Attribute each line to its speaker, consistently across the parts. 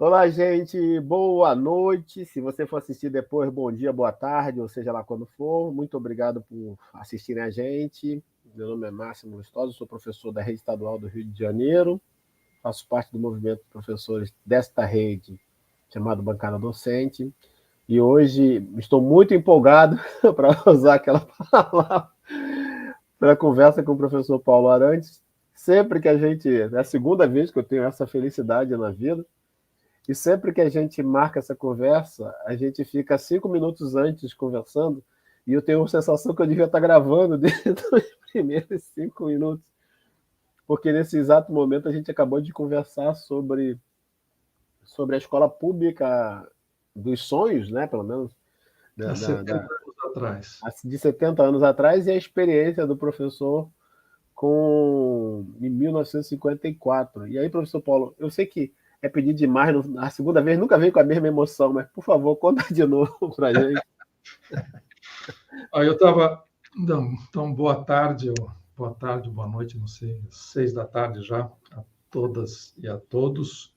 Speaker 1: Olá, gente. Boa noite. Se você for assistir depois, bom dia, boa tarde, ou seja lá quando for. Muito obrigado por assistirem a gente. Meu nome é Máximo Lustosa, sou professor da Rede Estadual do Rio de Janeiro. Faço parte do movimento de professores desta rede, chamado Bancada Docente. E hoje estou muito empolgado para usar aquela palavra para a conversa com o professor Paulo Arantes. Sempre que a gente. É a segunda vez que eu tenho essa felicidade na vida. E sempre que a gente marca essa conversa, a gente fica 5 minutos antes conversando, e eu tenho a sensação que eu devia estar gravando dentro dos primeiros 5 minutos, porque nesse exato momento a gente acabou de conversar sobre a escola pública dos sonhos, né? Pelo menos
Speaker 2: Há 70 anos atrás.
Speaker 1: de 70 anos atrás, e a experiência do professor em 1954. E aí, professor Paulo, eu sei que é pedir demais, a segunda vez nunca veio com a mesma emoção, mas, por favor, conta de novo para a gente.
Speaker 2: Eu estava... Então, boa tarde, boa noite, não sei, 6 da tarde já, a todas e a todos.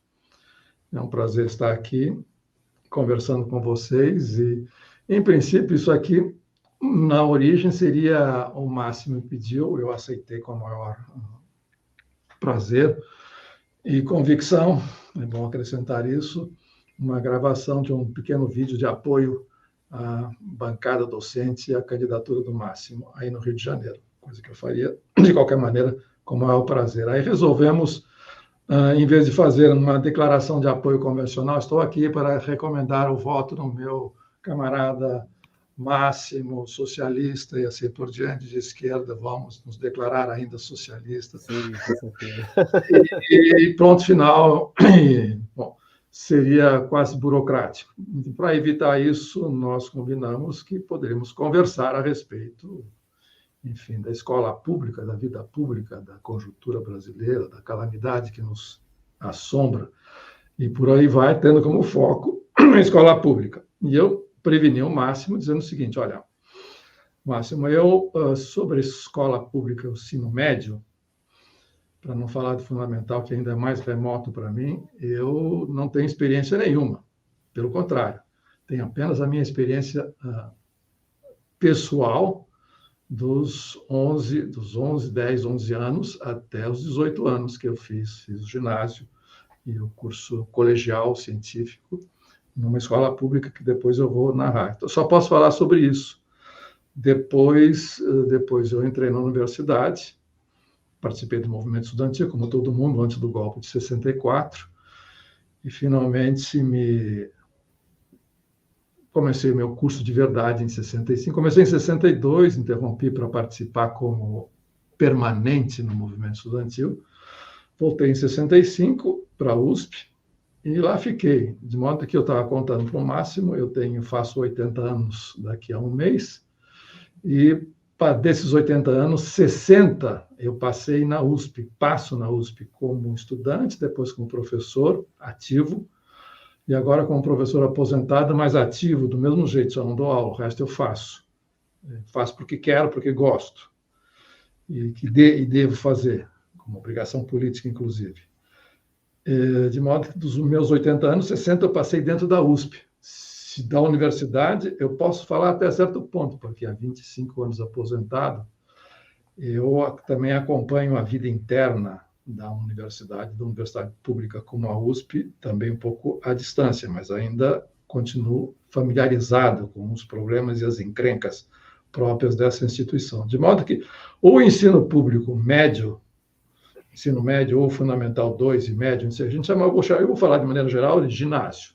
Speaker 2: É um prazer estar aqui conversando com vocês e, em princípio, isso aqui, na origem, seria o Máximo pediu, eu aceitei com o maior prazer e convicção, é bom acrescentar isso, uma gravação de um pequeno vídeo de apoio à bancada docente e à candidatura do Máximo, aí no Rio de Janeiro, coisa que eu faria, de qualquer maneira, com o maior prazer. Aí resolvemos, em vez de fazer uma declaração de apoio convencional, estou aqui para recomendar o voto do meu camarada Máximo, socialista e assim por diante, de esquerda, vamos nos declarar ainda socialistas.
Speaker 1: Sim, com certeza.
Speaker 2: E pronto, final. Bom, seria quase burocrático. Para evitar isso, nós combinamos que poderíamos conversar a respeito, enfim, da escola pública, da vida pública, da conjuntura brasileira, da calamidade que nos assombra, e por aí vai, tendo como foco a escola pública. E eu preveni o Máximo dizendo o seguinte, olha, Máximo, sobre a escola pública, o ensino médio, para não falar de fundamental, que ainda é mais remoto para mim, eu não tenho experiência nenhuma. Pelo contrário, tenho apenas a minha experiência pessoal dos 11, 10, 11 anos até os 18 anos que eu fiz o ginásio e o curso colegial científico numa escola pública que depois eu vou narrar. Então, só posso falar sobre isso. Depois eu entrei na universidade, participei do movimento estudantil, como todo mundo, antes do golpe de 64, e finalmente comecei o meu curso de verdade em 65. Comecei em 62, interrompi para participar como permanente no movimento estudantil. Voltei em 65 para a USP, e lá fiquei, de modo que eu estava contando para o Máximo, faço 80 anos daqui a um mês, e desses 80 anos, 60 eu passei na USP, passo na USP como estudante, depois como professor ativo, e agora como professor aposentado, mas ativo, do mesmo jeito, só não dou aula, o resto eu faço. Faço porque quero, porque gosto, e devo fazer, como obrigação política, inclusive. De modo que dos meus 80 anos, 60 eu passei dentro da USP. Da universidade, eu posso falar até certo ponto, porque há 25 anos aposentado, eu também acompanho a vida interna da universidade pública como a USP, também um pouco à distância, mas ainda continuo familiarizado com os problemas e as encrencas próprias dessa instituição. De modo que o ensino público médio ou fundamental 2 e médio, a gente chama, eu vou falar de maneira geral de ginásio.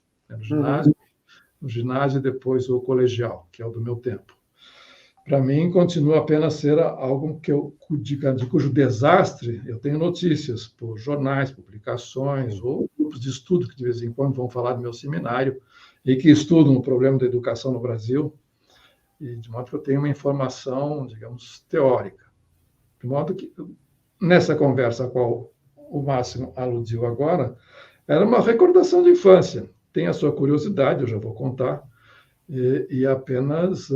Speaker 2: O ginásio e depois o colegial, que é o do meu tempo. Para mim, continua apenas ser algo de cujo desastre eu tenho notícias por jornais, publicações ou grupos de estudo que de vez em quando vão falar do meu seminário e que estudam o problema da educação no Brasil, e de modo que eu tenho uma informação, digamos, teórica. De modo que, nessa conversa a qual o Máximo aludiu agora, era uma recordação de infância. Tem a sua curiosidade, eu já vou contar, e apenas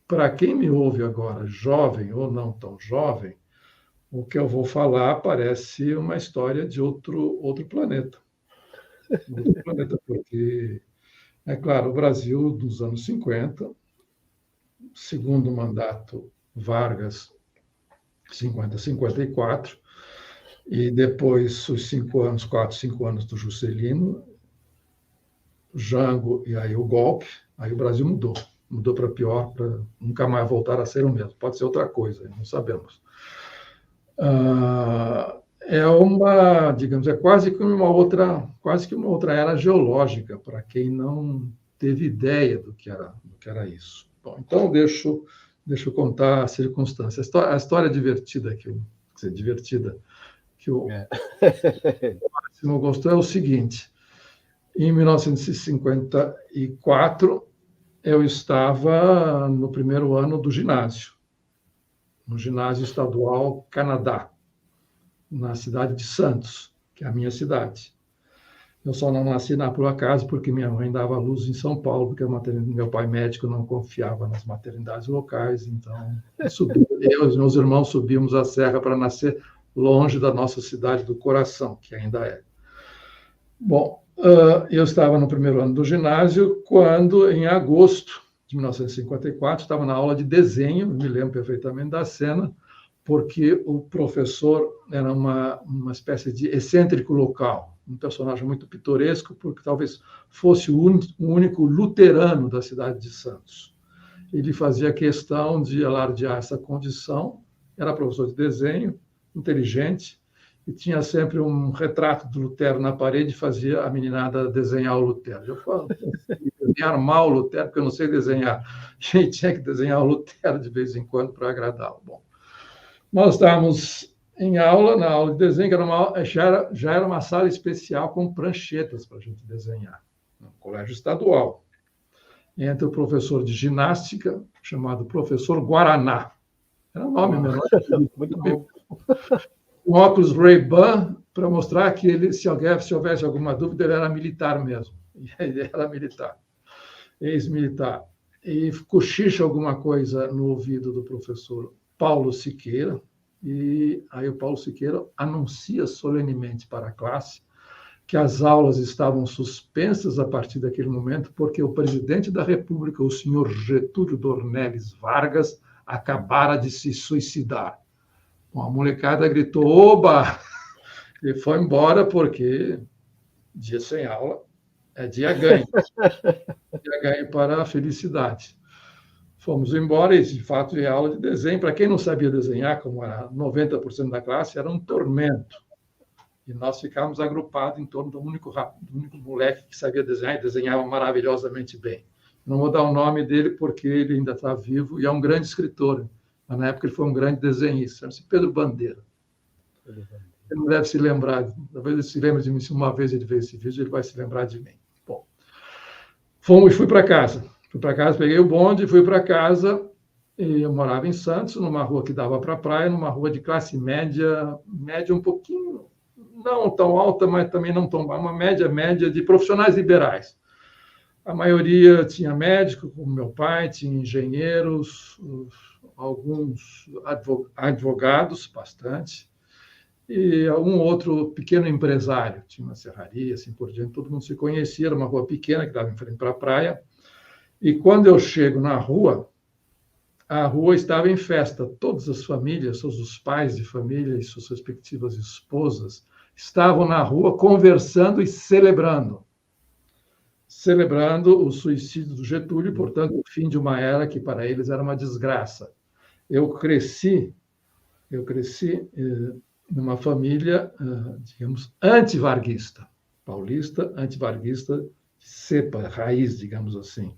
Speaker 2: para quem me ouve agora, jovem ou não tão jovem, o que eu vou falar parece uma história de outro planeta. Mudou o planeta porque, é claro, o Brasil dos anos 50, segundo mandato Vargas, 50, 54, e depois os 5 anos do Juscelino, Jango e aí o golpe, aí o Brasil mudou para pior, para nunca mais voltar a ser o mesmo. Pode ser outra coisa, não sabemos. É uma, digamos, é quase que uma outra era geológica para quem não teve ideia do que era isso. Bom, então deixa eu contar a circunstância. A história divertida que o Máximo gostou é o seguinte: em 1954 eu estava no primeiro ano do ginásio, no ginásio estadual Canadá, na cidade de Santos, que é a minha cidade. Eu só não nasci lá por acaso porque minha mãe dava à luz em São Paulo, porque meu pai médico não confiava nas maternidades locais, então eu e os meus irmãos subimos a serra para nascer longe da nossa cidade do coração, que ainda é. Bom, eu estava no primeiro ano do ginásio quando, em agosto de 1954, estava na aula de desenho, me lembro perfeitamente da cena, porque o professor era uma espécie de excêntrico local, um personagem muito pitoresco, porque talvez fosse o único luterano da cidade de Santos. Ele fazia questão de alardear essa condição, era professor de desenho, inteligente, e tinha sempre um retrato do Lutero na parede e fazia a meninada desenhar o Lutero. Eu falo, desenhar mal o Lutero, porque eu não sei desenhar. A gente tinha que desenhar o Lutero de vez em quando para agradá-lo. Bom, nós estávamos em aula, na aula de desenho, que já era uma sala especial com pranchetas para a gente desenhar, no colégio estadual. Entre o professor de ginástica, chamado professor Guaraná. Era um nome menor.
Speaker 1: Muito bom.
Speaker 2: Um óculos Ray-Ban, para mostrar que se houvesse alguma dúvida, ele era militar mesmo. Ele era militar, ex-militar. E cochicha alguma coisa no ouvido do professor Paulo Siqueira, e aí o Paulo Siqueira anuncia solenemente para a classe que as aulas estavam suspensas a partir daquele momento, porque o presidente da República, o senhor Getúlio Dornelles Vargas, acabara de se suicidar. Bom, a molecada gritou, oba! E foi embora, porque dia sem aula é dia ganho. Dia ganho para a felicidade. Fomos embora e, de fato, a aula de desenho, para quem não sabia desenhar, como era 90% da classe, era um tormento. E nós ficávamos agrupados em torno do único moleque que sabia desenhar e desenhava maravilhosamente bem. Não vou dar o nome dele porque ele ainda está vivo e é um grande escritor. Mas, na época, ele foi um grande desenhista. Chama-se Pedro Bandeira. Ele não deve se lembrar. Talvez ele se lembre de mim. Se uma vez ele ver esse vídeo, ele vai se lembrar de mim. Bom, fui para casa. Fui para casa, peguei o bonde, fui para casa. E eu morava em Santos, numa rua que dava para a praia, numa rua de classe média um pouquinho, não tão alta, mas também não tão baixa, uma média de profissionais liberais. A maioria tinha médico, como meu pai, tinha engenheiros, alguns advogados, bastante, e algum outro pequeno empresário. Tinha uma serraria, assim por diante, todo mundo se conhecia, era uma rua pequena que dava em frente para a praia. E quando eu chego na rua, a rua estava em festa. Todas as famílias, todos os pais de família e suas respectivas esposas estavam na rua conversando e celebrando o suicídio do Getúlio, portanto, o fim de uma era que para eles era uma desgraça. Eu cresci numa família, digamos, antivarguista, paulista, antivarguista, cepa, raiz, digamos assim,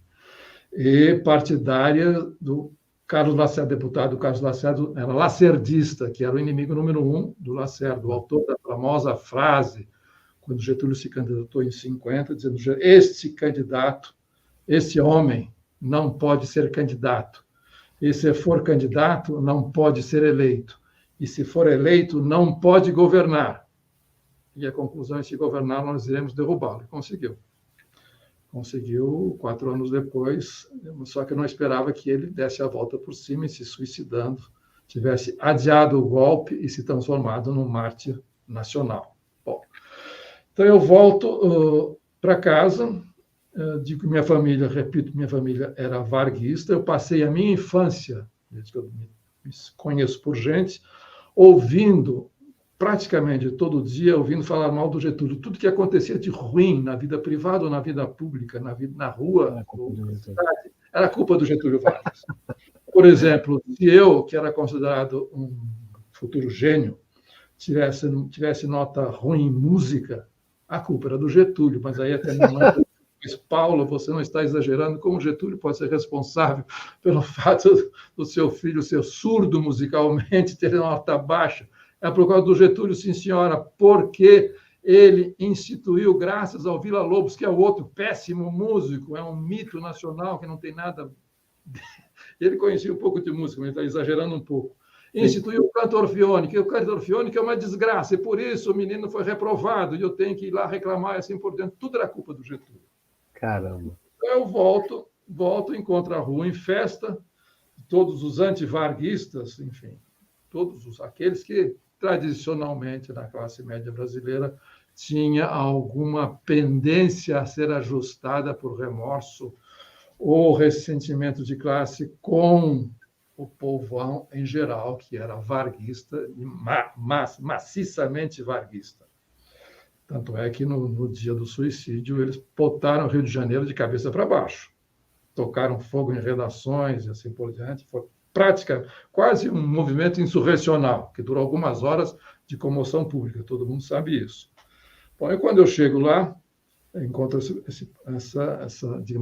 Speaker 2: e partidária do Carlos Lacerda, deputado Carlos Lacerda, era lacerdista, que era o inimigo número 1 do Lacerda, o autor da famosa frase, quando Getúlio se candidatou em 50, dizendo: este candidato, esse homem, não pode ser candidato. E se for candidato, não pode ser eleito. E se for eleito, não pode governar. E a conclusão é que, se governar, nós iremos derrubá-lo. Conseguiu. Conseguiu 4 anos depois, só que eu não esperava que ele desse a volta por cima e, se suicidando, tivesse adiado o golpe e se transformado num mártir nacional. Bom, Então, eu volto para casa, digo que minha família, repito, minha família era varguista, eu passei a minha infância, desde que eu me conheço por gente, ouvindo, praticamente todo dia, ouvindo falar mal do Getúlio. Tudo que acontecia de ruim na vida privada ou na vida pública, na rua, ou na cidade, era culpa do Getúlio Vargas. Por exemplo, se eu, que era considerado um futuro gênio, tivesse nota ruim em música, a culpa era do Getúlio, mas aí até minha mãe disse, Paulo, você não está exagerando, como o Getúlio pode ser responsável pelo fato do seu filho ser surdo musicalmente, ter nota baixa? É por causa do Getúlio, sim, senhora, porque ele instituiu, graças ao Villa-Lobos, que é o outro péssimo músico, é um mito nacional que não tem nada... Ele conhecia um pouco de música, mas está exagerando um pouco. Instituiu o canto orfeônico, e o canto orfeônico é uma desgraça, e por isso o menino foi reprovado, e eu tenho que ir lá reclamar, assim por dentro. Tudo era culpa do Getúlio.
Speaker 1: Caramba.
Speaker 2: Então, eu volto, encontro a rua em festa, todos os antivarguistas, enfim, aqueles que, tradicionalmente, na classe média brasileira, tinha alguma pendência a ser ajustada por remorso ou ressentimento de classe com o povão em geral, que era varguista e maciçamente varguista. Tanto é que, no dia do suicídio, eles botaram o Rio de Janeiro de cabeça para baixo. Tocaram fogo em redações e assim por diante. Foi quase um movimento insurrecional, que durou algumas horas de comoção pública. Todo mundo sabe isso. Bom, e quando eu chego lá, encontro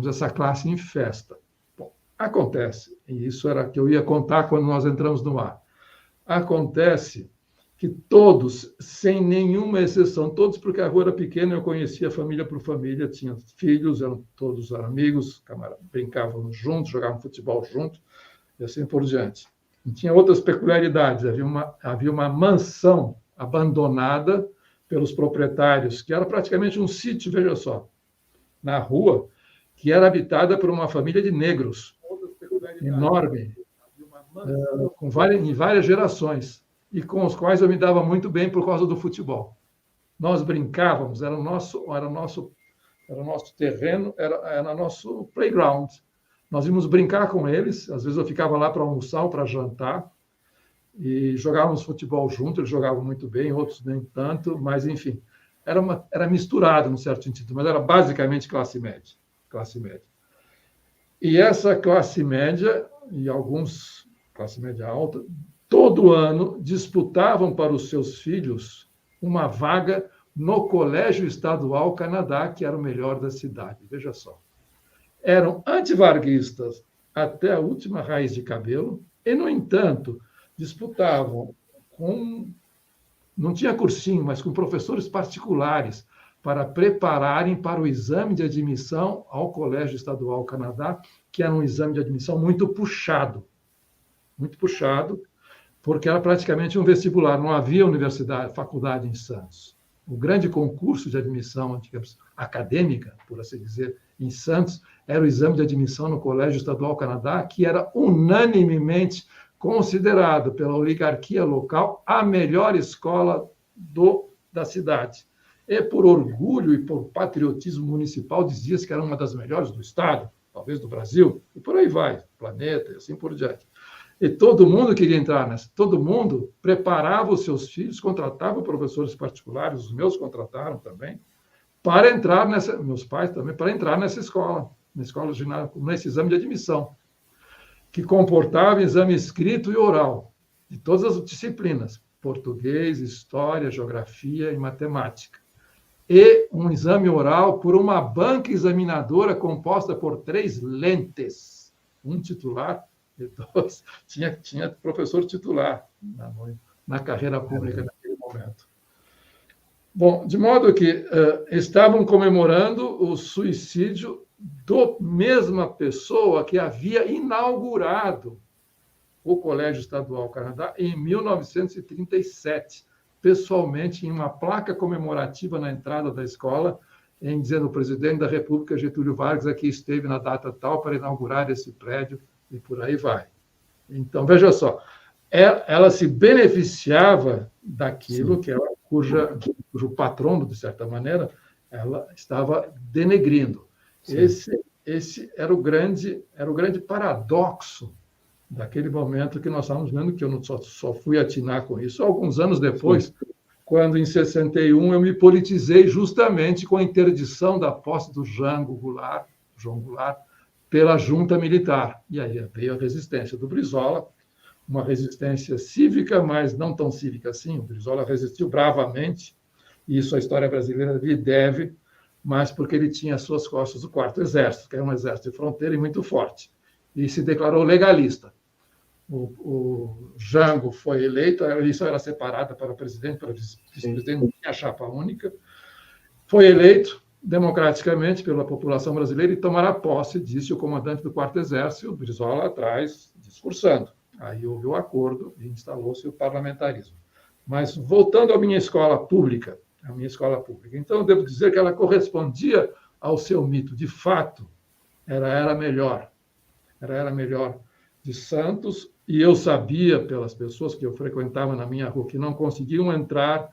Speaker 2: essa classe em festa. Bom, acontece, e isso era que eu ia contar quando nós entramos no ar, acontece que todos, sem nenhuma exceção, todos, porque a rua era pequena, eu conhecia família por família, tinha filhos, todos eram amigos, brincavam juntos, jogavam futebol juntos, e assim por diante. E tinha outras peculiaridades, havia uma mansão abandonada pelos proprietários, que era praticamente um sítio, veja só, na rua, que era habitada por uma família de negros, enorme, em várias gerações, e com os quais eu me dava muito bem por causa do futebol. Nós brincávamos, era o nosso terreno, era nosso playground. Nós íamos brincar com eles, às vezes eu ficava lá para almoçar ou para jantar, e jogávamos futebol junto, eles jogavam muito bem, outros nem tanto, mas, enfim, era misturado, num certo sentido, mas era basicamente classe média. E essa classe média, e alguns, classe média alta, todo ano disputavam para os seus filhos uma vaga no Colégio Estadual Canadá, que era o melhor da cidade. Veja só. Eram antivarguistas até a última raiz de cabelo, e, no entanto, disputavam não tinha cursinho, mas com professores particulares para prepararem para o exame de admissão ao Colégio Estadual Canadá, que era um exame de admissão muito puxado, porque era praticamente um vestibular, não havia faculdade em Santos. O grande concurso de admissão, digamos, acadêmica, por assim dizer, em Santos, era o exame de admissão no Colégio Estadual Canadá, que era unanimemente considerado pela oligarquia local a melhor escola da cidade. E, por orgulho e por patriotismo municipal, dizia-se que era uma das melhores do Estado, talvez do Brasil, e por aí vai, planeta, e assim por diante. E todo mundo queria entrar nessa, todo mundo preparava os seus filhos, contratava professores particulares, os meus contrataram também, para entrar meus pais também, para entrar nessa escola, nesse exame de admissão, que comportava exame escrito e oral, de todas as disciplinas, português, história, geografia e matemática. E um exame oral por uma banca examinadora composta por 3 lentes, um titular e 2. Tinha professor titular na carreira pública naquele momento. Bom, de modo que estavam comemorando o suicídio da mesma pessoa que havia inaugurado o Colégio Estadual Canadá em 1937, pessoalmente, em uma placa comemorativa na entrada da escola, dizendo o presidente da República, Getúlio Vargas, aqui esteve na data tal para inaugurar esse prédio, e por aí vai. Então, veja só, ela se beneficiava daquilo que ela cujo patrono, de certa maneira, ela estava denegrindo. Esse era o grande paradoxo daquele momento que nós estávamos vendo, que eu não só fui atinar com isso alguns anos depois, quando, em 61, eu me politizei justamente com a interdição da posse do João Goulart, pela junta militar. E aí veio a resistência do Brizola, uma resistência cívica, mas não tão cívica assim. O Brizola resistiu bravamente, e isso a história brasileira lhe deve, mas porque ele tinha às suas costas o 4º Exército, que era um exército de fronteira e muito forte, e se declarou legalista. O Jango foi eleito, a eleição era separada para presidente, para vice-presidente, não tinha chapa única, foi eleito democraticamente pela população brasileira e tomará posse, disse o comandante do 4º Exército, o Brizola atrás, discursando. Aí houve o acordo e instalou-se o parlamentarismo. Mas, voltando à minha escola pública, então eu devo dizer que ela correspondia ao seu mito. De fato, era melhor de Santos, e eu sabia, pelas pessoas que eu frequentava na minha rua, que não conseguiam entrar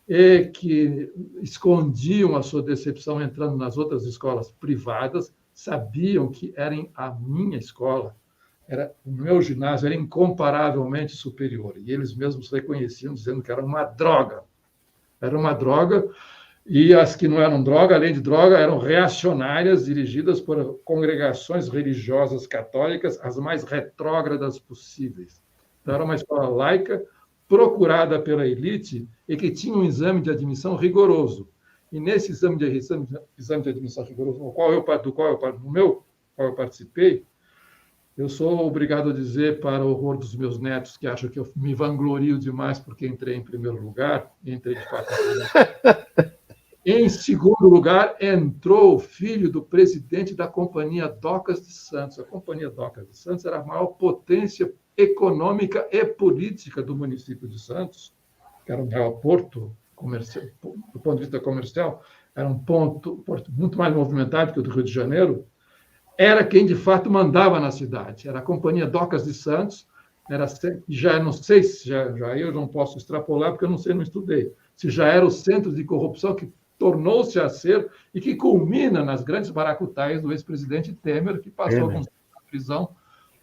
Speaker 2: e que escondiam a sua decepção entrando nas outras escolas privadas, sabiam que a minha escola, o meu ginásio era incomparavelmente superior, e eles mesmos reconheciam, dizendo que era uma droga. Era uma droga, e as que não eram droga, além de droga, eram reacionárias, dirigidas por congregações religiosas católicas, as mais retrógradas possíveis. Então, era uma escola laica, procurada pela elite, e que tinha um exame de admissão rigoroso. E nesse exame de admissão rigoroso, do qual eu participei, eu sou obrigado a dizer, para o horror dos meus netos, que acham que eu me vanglorio demais porque entrei em primeiro lugar, entrei de fato em primeiro lugar. Em segundo lugar, entrou o filho do presidente da Companhia Docas de Santos. A Companhia Docas de Santos era a maior potência econômica e política do município de Santos, que era um maior porto comercial, do ponto de vista comercial, era um porto muito mais movimentado que o do Rio de Janeiro. Era quem, de fato, mandava na cidade. Era a Companhia Docas de Santos, já não sei, já eu não posso extrapolar, porque eu não estudei, se já era o centro de corrupção que tornou-se a ser e que culmina nas grandes maracutaias do ex-presidente Temer, que passou alguns anos na prisão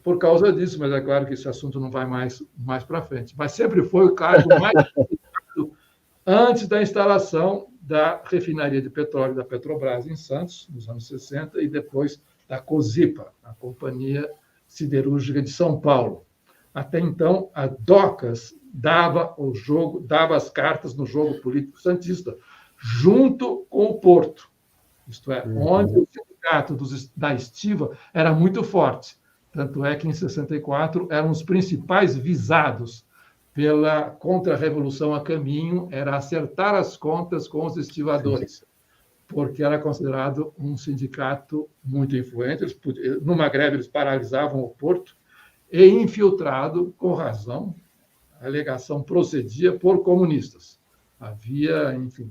Speaker 2: por causa disso, mas é claro que esse assunto não vai mais para frente. Mas sempre foi o cargo mais antes da instalação da refinaria de petróleo da Petrobras em Santos, nos anos 60, e depois da COSIPA, a Companhia Siderúrgica de São Paulo. Até então, a Docas dava as cartas no jogo político santista, junto com o Porto, isto é, onde o sindicato da Estiva era muito forte. Tanto é que, em 64, eram os principais visados pela contra-revolução a caminho, era acertar as contas com os estivadores, porque era considerado um sindicato muito influente. Numa greve, eles paralisavam o Porto, e infiltrado, com razão, a alegação procedia por comunistas. Havia, enfim,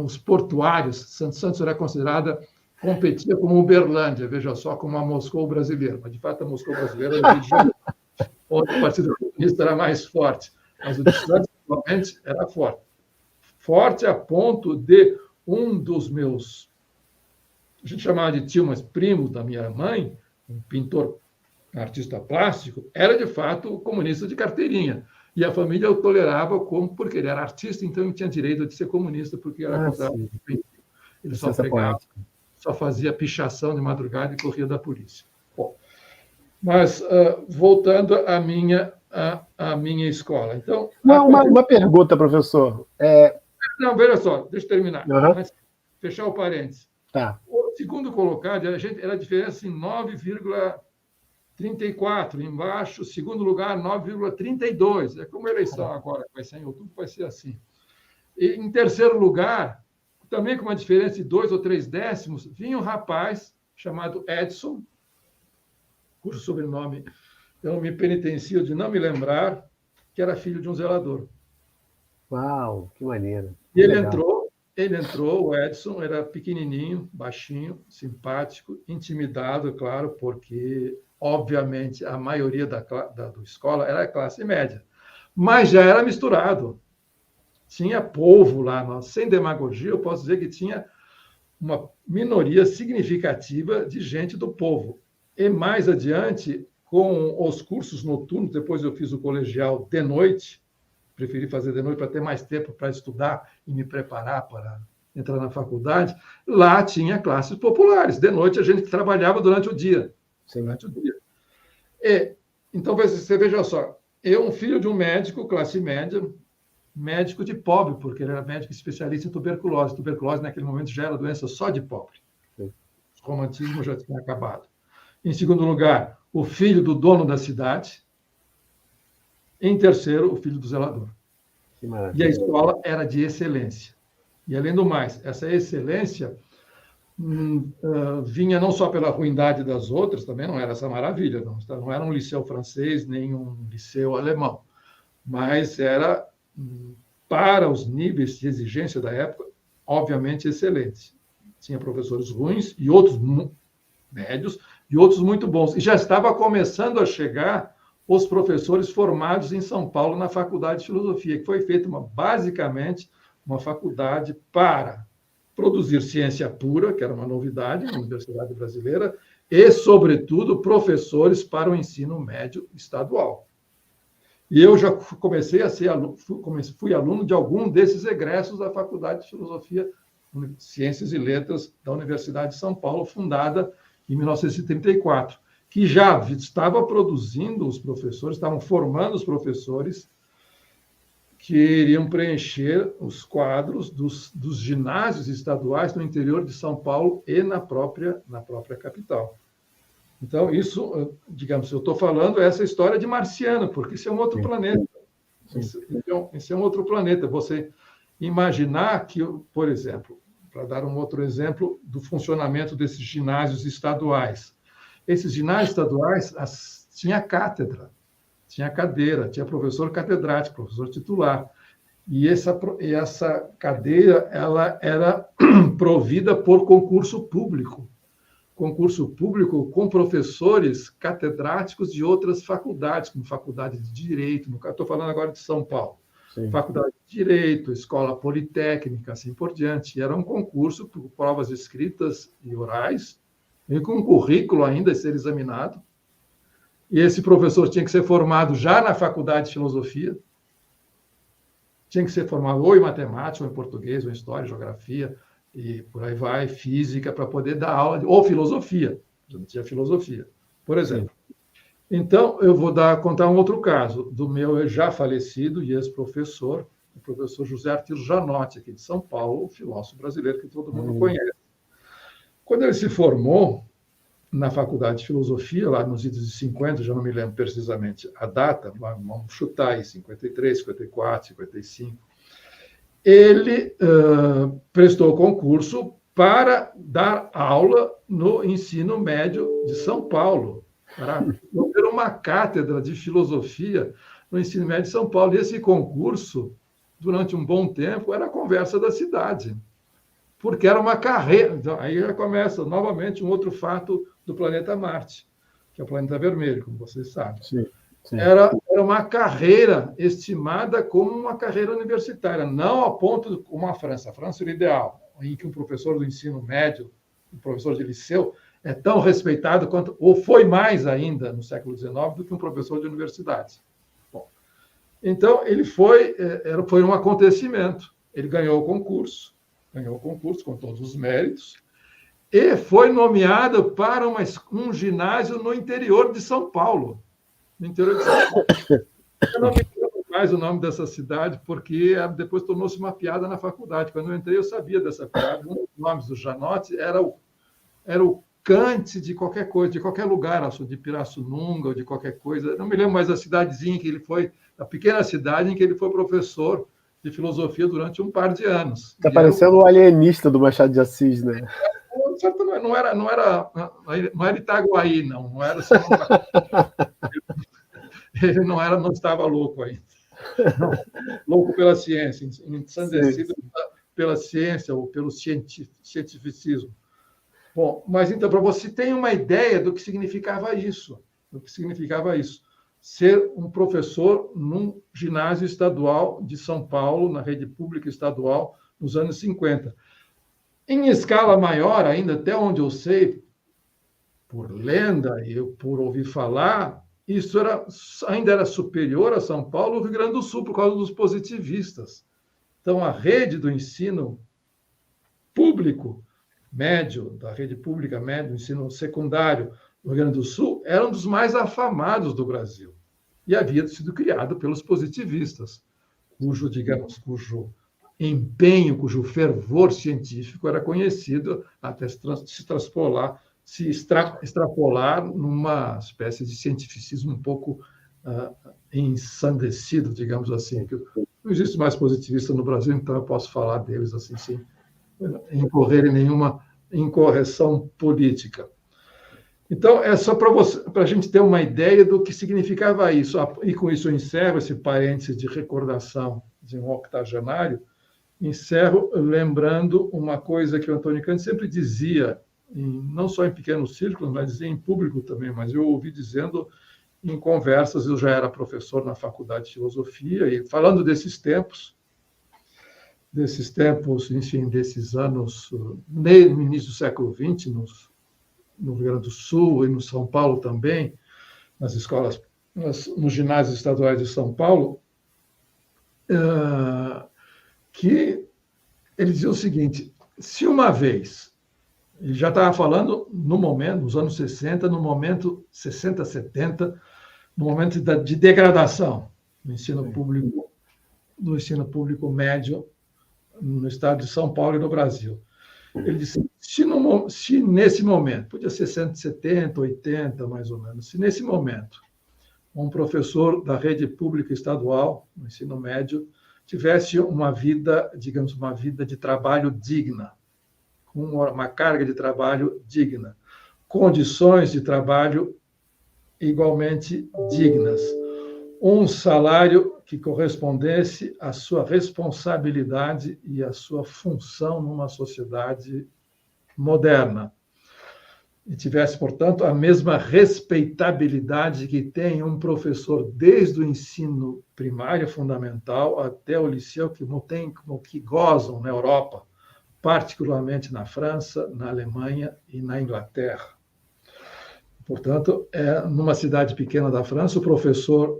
Speaker 2: os portuários, Santos era considerada, competia como Uberlândia, veja só, como a Moscou brasileira, mas de fato a Moscou brasileira era o Rio de Janeiro, onde o Partido Comunista era mais forte, mas o de Santos, realmente, era forte. Forte a ponto de um dos meus, a gente chamava de tio, mas primo da minha mãe, um pintor, um artista plástico, era de fato comunista de carteirinha. E a família o tolerava porque ele era artista, então ele tinha direito de ser comunista, porque era considerado. Ele só pregava, só fazia pichação de madrugada e corria da polícia. Bom, mas voltando à minha escola. Então,
Speaker 1: uma pergunta, professor.
Speaker 2: Não, veja só, deixa eu terminar. Fechar o parênteses.
Speaker 1: Tá.
Speaker 2: O segundo colocado, era a diferença em 9,34. Embaixo, segundo lugar, 9,32. É como a eleição agora, que vai ser em outubro, vai ser assim. E, em terceiro lugar, também com uma diferença de 2 ou 3 décimos, vinha um rapaz chamado Edson, cujo sobrenome eu me penitencio de não me lembrar, que era filho de um zelador.
Speaker 1: Uau, que maneiro.
Speaker 2: E ele entrou, o Edson era pequenininho, baixinho, simpático, intimidado, claro, porque, obviamente, a maioria da escola era classe média, mas já era misturado. tinha povo lá, sem demagogia, eu posso dizer que tinha uma minoria significativa de gente do povo. E mais adiante, com os cursos noturnos, depois eu fiz o colegial de noite, preferi fazer de noite para ter mais tempo para estudar e me preparar para entrar na faculdade. Lá tinha classes populares. De noite a gente trabalhava durante o dia.
Speaker 1: Sim.
Speaker 2: Durante o dia. Então, você veja só, eu, um filho de um médico, classe média, médico de pobre, porque ele era médico especialista em tuberculose. Tuberculose, naquele momento, já era doença só de pobre. Sim. O romantismo já tinha acabado. Em segundo lugar, o filho do dono da cidade. Em terceiro, o filho do zelador. E a escola era de excelência. E, além do mais, essa excelência vinha não só pela ruindade das outras, também não era essa maravilha, não era um liceu francês, nem um liceu alemão, mas era, para os níveis de exigência da época, obviamente excelente. Tinha professores ruins e outros médios e outros muito bons. E já estava começando a chegar os professores formados em São Paulo na Faculdade de Filosofia, que foi feita basicamente uma faculdade para produzir ciência pura, que era uma novidade na Universidade Brasileira, e, sobretudo, professores para o ensino médio estadual. E eu já comecei a ser aluno, fui aluno de algum desses egressos da Faculdade de Filosofia, Ciências e Letras da Universidade de São Paulo, fundada em 1934, que já estava produzindo os professores, estavam formando os professores que iriam preencher os quadros dos ginásios estaduais no interior de São Paulo e na própria capital. Então, isso, digamos, eu estou falando essa história de marciano, porque isso é um outro planeta. Isso é um outro planeta. Você imaginar que, por exemplo, para dar um outro exemplo do funcionamento desses ginásios estaduais. Esses ginásios estaduais tinha cátedra, tinha cadeira, tinha professor catedrático, professor titular. E essa cadeira ela era provida por concurso público com professores catedráticos de outras faculdades, como Faculdade de Direito, estou falando agora de São Paulo, sim. Faculdade de Direito, Escola Politécnica, assim por diante. E era um concurso por provas escritas e orais, e com um currículo ainda a ser examinado. E esse professor tinha que ser formado já na Faculdade de Filosofia, tinha que ser formado ou em matemática, ou em português, ou em história, geografia, e por aí vai, física, para poder dar aula, ou filosofia. Já não tinha filosofia, por exemplo. Sim. Então, eu vou contar um outro caso do meu já falecido e ex-professor, o professor José Artiro Janotti, aqui de São Paulo, filósofo brasileiro que todo mundo conhece. Quando ele se formou na Faculdade de Filosofia, lá nos idos de 50, já não me lembro precisamente a data, vamos chutar aí, 53, 54, 55, ele prestou concurso para dar aula no ensino médio de São Paulo, para ter uma cátedra de filosofia no ensino médio de São Paulo. E esse concurso, durante um bom tempo, era a conversa da cidade, porque era uma carreira. Então, aí já começa novamente um outro fato do planeta Marte, que é o planeta vermelho, como vocês sabem. Sim. Sim. Era uma carreira estimada como uma carreira universitária, não a ponto como a França. A França era o ideal, em que um professor do ensino médio, um professor de liceu, é tão respeitado quanto, ou foi mais ainda no século XIX, do que um professor de universidade. Bom, então, ele foi um acontecimento. Ele ganhou o concurso com todos os méritos, e foi nomeado para um ginásio no interior de São Paulo. No interior de São Paulo. Eu não me lembro mais o nome dessa cidade, porque depois tornou-se uma piada na faculdade. Quando eu entrei, eu sabia dessa piada. Um dos nomes do Janotti era o Kant de qualquer coisa, de qualquer lugar, de Pirassununga ou de qualquer coisa. Não me lembro mais da cidadezinha que ele foi, a pequena cidade em que ele foi professor de filosofia durante um par de anos.
Speaker 1: Está parecendo o alienista do Machado de Assis, né?
Speaker 2: Não era Itaguaí, não era assim, ele não estava louco ainda. Não, louco pela ciência, ensandecido pela ciência ou pelo cientificismo. Bom, mas então, para você ter uma ideia do que significava isso. ser um professor num ginásio estadual de São Paulo, na rede pública estadual, nos anos 50. Em escala maior, ainda até onde eu sei, por lenda e por ouvir falar, isso ainda era superior a São Paulo e Rio Grande do Sul, por causa dos positivistas. Então, a rede do ensino público médio, da rede pública médio, ensino secundário no Rio Grande do Sul, era um dos mais afamados do Brasil. E havia sido criado pelos positivistas, cujo empenho, cujo fervor científico era conhecido até se extrapolar numa espécie de cientificismo um pouco ensandecido, digamos assim. Não existe mais positivista no Brasil, então eu posso falar deles assim, sem incorrer em nenhuma incorreção política. Então, é só para a gente ter uma ideia do que significava isso. E com isso eu encerro esse parênteses de recordação de um octogenário. Encerro lembrando uma coisa que o Antônio Cândido sempre dizia, não só em pequenos círculos, mas dizia em público também, mas eu ouvi dizendo em conversas, eu já era professor na Faculdade de Filosofia, e falando desses tempos, enfim, desses anos, no início do século XX, no Rio Grande do Sul e no São Paulo também, nas escolas, nos ginásios estaduais de São Paulo, que ele dizia o seguinte: se uma vez, ele já estava falando no momento, nos anos 60, no momento 60, 70, no momento de degradação do ensino público médio no estado de São Paulo e no Brasil. Ele disse: se nesse momento, podia ser 170, 80, mais ou menos, se nesse momento um professor da rede pública estadual, no ensino médio, tivesse uma vida, digamos, uma vida de trabalho digna, com uma carga de trabalho digna, condições de trabalho igualmente dignas, um salário que correspondesse à sua responsabilidade e à sua função numa sociedade moderna, e tivesse, portanto, a mesma respeitabilidade que tem um professor desde o ensino primário fundamental até o liceu, que gozam na Europa, particularmente na França, na Alemanha e na Inglaterra. Portanto, numa cidade pequena da França, o professor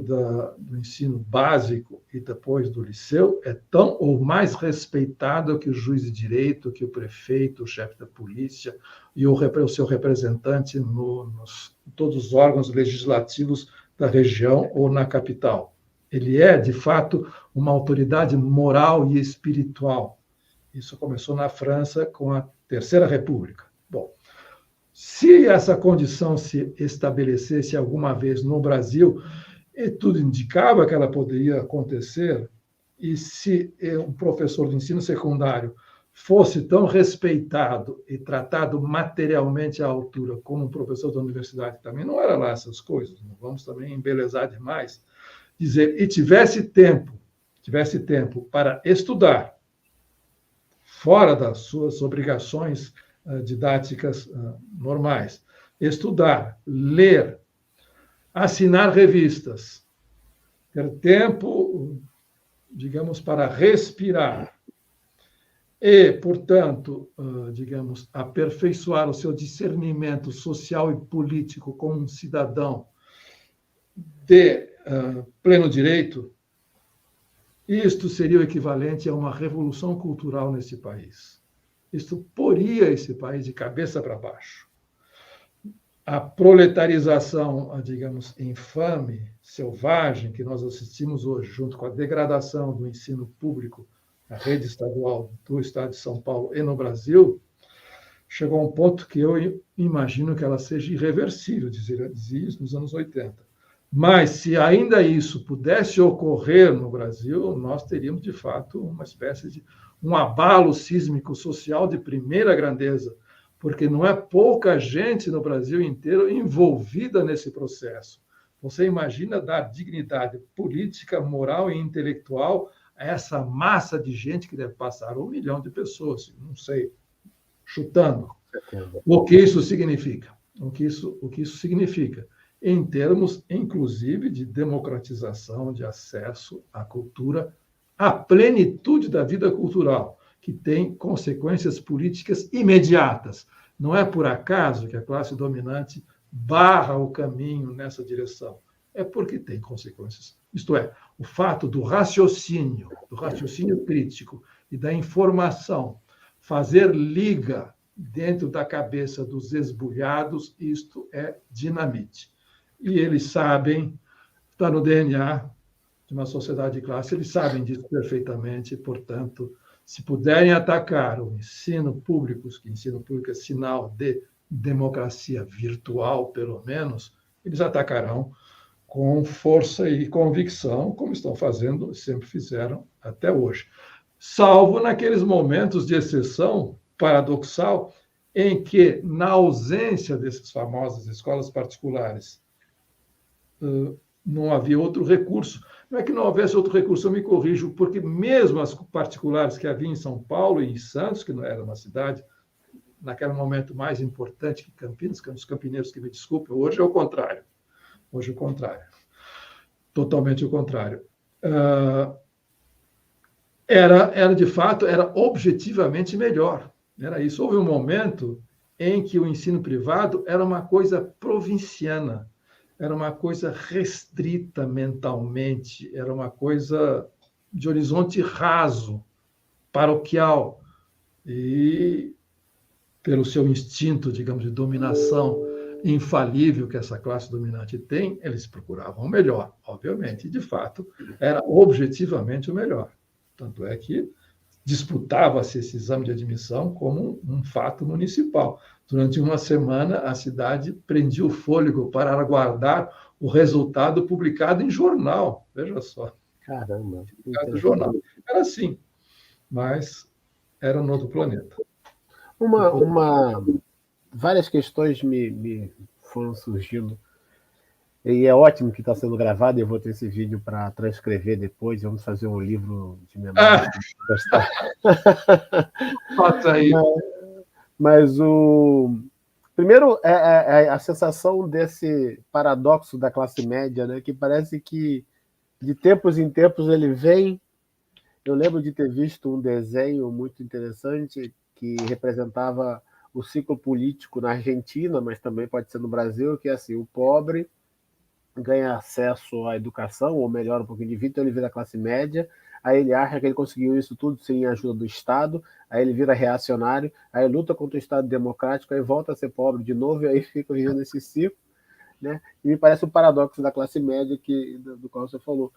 Speaker 2: do ensino básico e depois do liceu é tão ou mais respeitado que o juiz de direito, que o prefeito, o chefe da polícia e o seu representante nos todos os órgãos legislativos da região ou na capital. Ele é, de fato, uma autoridade moral e espiritual. Isso começou na França com a Terceira República. Bom, se essa condição se estabelecesse alguma vez no Brasil, e tudo indicava que ela poderia acontecer, e se um professor de ensino secundário fosse tão respeitado e tratado materialmente à altura como um professor da universidade, também não era lá essas coisas, não vamos também embelezar demais, dizer, e tivesse tempo para estudar, fora das suas obrigações didáticas normais, estudar, ler, assinar revistas, ter tempo, digamos, para respirar e, portanto, digamos, aperfeiçoar o seu discernimento social e político como um cidadão de pleno direito, isto seria o equivalente a uma revolução cultural nesse país. Isto poria esse país de cabeça para baixo. A proletarização, digamos, infame, selvagem, que nós assistimos hoje, junto com a degradação do ensino público, a rede estadual do Estado de São Paulo e no Brasil, chegou a um ponto que eu imagino que ela seja irreversível, dizia isso nos anos 80. Mas, se ainda isso pudesse ocorrer no Brasil, nós teríamos, de fato, uma espécie de um abalo sísmico social de primeira grandeza, porque não é pouca gente no Brasil inteiro envolvida nesse processo. Você imagina dar dignidade política, moral e intelectual a essa massa de gente que deve passar 1 milhão de pessoas, não sei, chutando. O que isso significa? O que isso significa? em termos, inclusive, de democratização, de acesso à cultura, à plenitude da vida cultural, que tem consequências políticas imediatas. Não é por acaso que a classe dominante barra o caminho nessa direção. É porque tem consequências. Isto é, o fato do raciocínio crítico e da informação fazer liga dentro da cabeça dos esbulhados, isto é dinamite. E eles sabem, está no DNA de uma sociedade de classe, eles sabem disso perfeitamente, portanto, se puderem atacar o ensino público, que ensino público é sinal de democracia virtual, pelo menos, eles atacarão com força e convicção, como estão fazendo, sempre fizeram até hoje. Salvo naqueles momentos de exceção paradoxal em que, na ausência dessas famosas escolas particulares, não havia outro recurso. Não é que não houvesse outro recurso, eu me corrijo, porque mesmo as particulares que havia em São Paulo e em Santos, que não era uma cidade, naquele momento mais importante que Campinas, que os campineiros que me desculpem, hoje é o contrário. Hoje é o contrário. Totalmente o contrário. Era de fato, era objetivamente melhor. Era isso. Houve um momento em que o ensino privado era uma coisa provinciana, era uma coisa restrita mentalmente, era uma coisa de horizonte raso, paroquial. E, pelo seu instinto, digamos, de dominação infalível que essa classe dominante tem, eles procuravam o melhor, obviamente, e, de fato, era objetivamente o melhor. Tanto é que disputava-se esse exame de admissão como um fato municipal. Durante uma semana, a cidade prendia o fôlego para aguardar o resultado publicado em jornal. Veja só.
Speaker 1: Caramba.
Speaker 2: Publicado em jornal. Era assim, mas era no outro planeta.
Speaker 1: Várias questões me foram surgindo. E é ótimo que está sendo gravado, e eu vou ter esse vídeo para transcrever depois. Vamos fazer um livro de memória.
Speaker 2: Faça aí.
Speaker 1: Mas primeiro é a sensação desse paradoxo da classe média, né? Que parece que de tempos em tempos ele vem. Eu lembro de ter visto um desenho muito interessante que representava o ciclo político na Argentina, mas também pode ser no Brasil, que é assim: o pobre ganha acesso à educação, ou melhora um pouquinho de vida, então ele vira classe média, aí ele acha que ele conseguiu isso tudo sem a ajuda do Estado, aí ele vira reacionário, aí luta contra o Estado democrático, aí volta a ser pobre de novo, e aí fica vivendo esse ciclo, né? E me parece o paradoxo da classe média do qual você falou.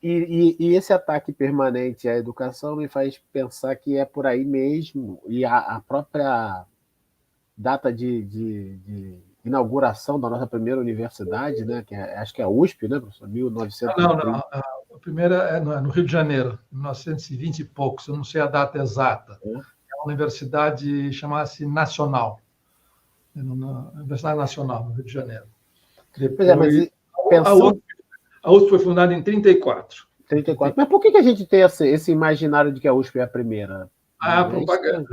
Speaker 1: E esse ataque permanente à educação me faz pensar que é por aí mesmo, e a própria data de inauguração da nossa primeira universidade, né, que acho que é a USP, né, professor? 1930.
Speaker 2: Não. A primeira é no Rio de Janeiro, 1920 e poucos, eu não sei a data exata. É uma universidade chamada-se Nacional. Universidade Nacional, no Rio de Janeiro. Depois, a USP foi fundada em 34.
Speaker 1: 34. Mas por que a gente tem esse imaginário de que a USP é a primeira?
Speaker 2: Propaganda.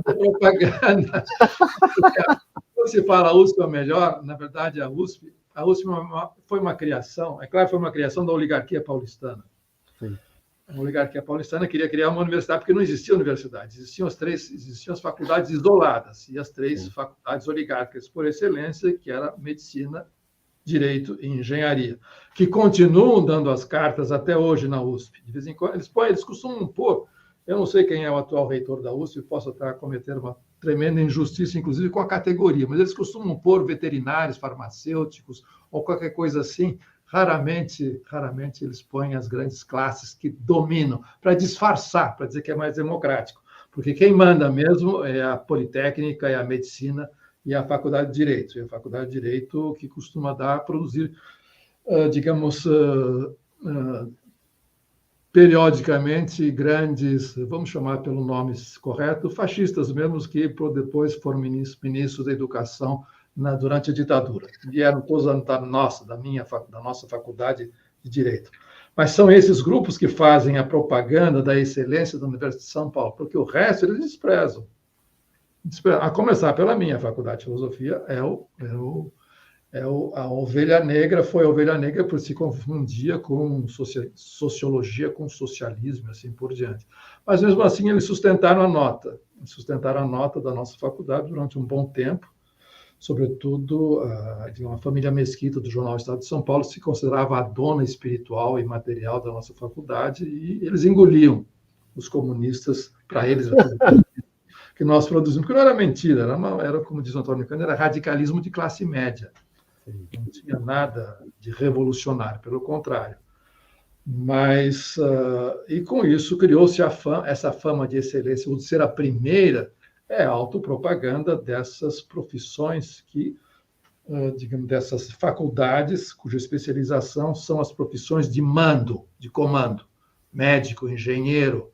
Speaker 2: Propaganda. Quando se fala a USP é melhor, na verdade, a USP foi uma criação, é claro, foi uma criação da oligarquia paulistana.
Speaker 1: Sim.
Speaker 2: A oligarquia paulistana queria criar uma universidade, porque não existia universidade, existiam as faculdades isoladas, e as três faculdades oligárquicas por excelência, que era medicina, direito e engenharia, que continuam dando as cartas até hoje na USP. De vez em quando, eles costumam pôr. Eu não sei quem é o atual reitor da USP, posso estar cometendo uma tremenda injustiça, inclusive com a categoria, mas eles costumam pôr veterinários, farmacêuticos ou qualquer coisa assim. Raramente eles põem as grandes classes que dominam, para disfarçar, para dizer que é mais democrático. Porque quem manda mesmo é a Politécnica, é a Medicina e a Faculdade de Direito. E a Faculdade de Direito que costuma produzir, digamos, periodicamente grandes, vamos chamar pelo nome correto, fascistas mesmo, que depois foram ministros da Educação durante a ditadura. E eram todos da nossa Faculdade de Direito. Mas são esses grupos que fazem a propaganda da excelência da Universidade de São Paulo, porque o resto eles desprezam. a começar pela minha faculdade de filosofia, a ovelha negra, foi a ovelha negra por se confundia com sociologia, com socialismo, assim por diante. Mas, mesmo assim, eles sustentaram a nota da nossa faculdade durante um bom tempo, sobretudo de uma família Mesquita do jornal Estado de São Paulo se considerava a dona espiritual e material da nossa faculdade, e eles engoliam os comunistas, para eles, que nós produzimos, porque não era mentira, era como diz o Antônio Cândido, era radicalismo de classe média. Não tinha nada de revolucionário, pelo contrário. Mas, e com isso, criou-se essa fama de excelência, ou de ser a primeira, autopropaganda dessas profissões digamos, dessas faculdades, cuja especialização são as profissões de mando, de comando. Médico, engenheiro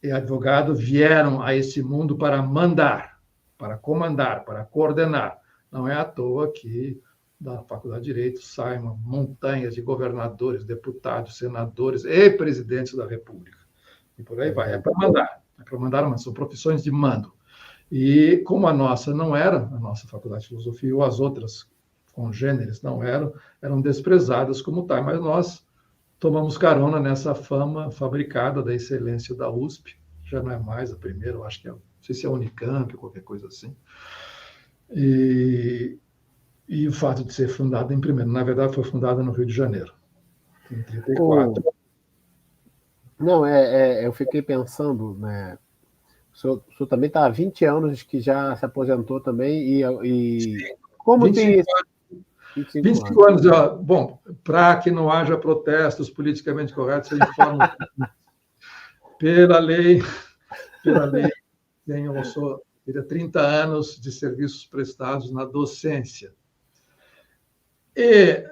Speaker 2: e advogado vieram a esse mundo para mandar, para comandar, para coordenar. Não é à toa que da Faculdade de Direito saem montanhas de governadores, deputados, senadores e presidentes da República. E por aí vai. É para mandar, mas são profissões de mando. E como a nossa não era, a nossa Faculdade de Filosofia ou as outras congêneres não eram desprezadas como tal, mas nós tomamos carona nessa fama fabricada da excelência da USP, já não é mais a primeira, eu acho que não sei se é a Unicamp, qualquer coisa assim. E o fato de ser fundada em primeiro, na verdade, foi fundada no Rio de Janeiro, em 1934.
Speaker 1: Não, eu fiquei pensando, né? O senhor também está há 20 anos que já se aposentou também, e como 25 tem isso?
Speaker 2: 25 anos. Bom, para que não haja protestos politicamente corretos, eu informo pela lei, teria 30 anos de serviços prestados na docência. E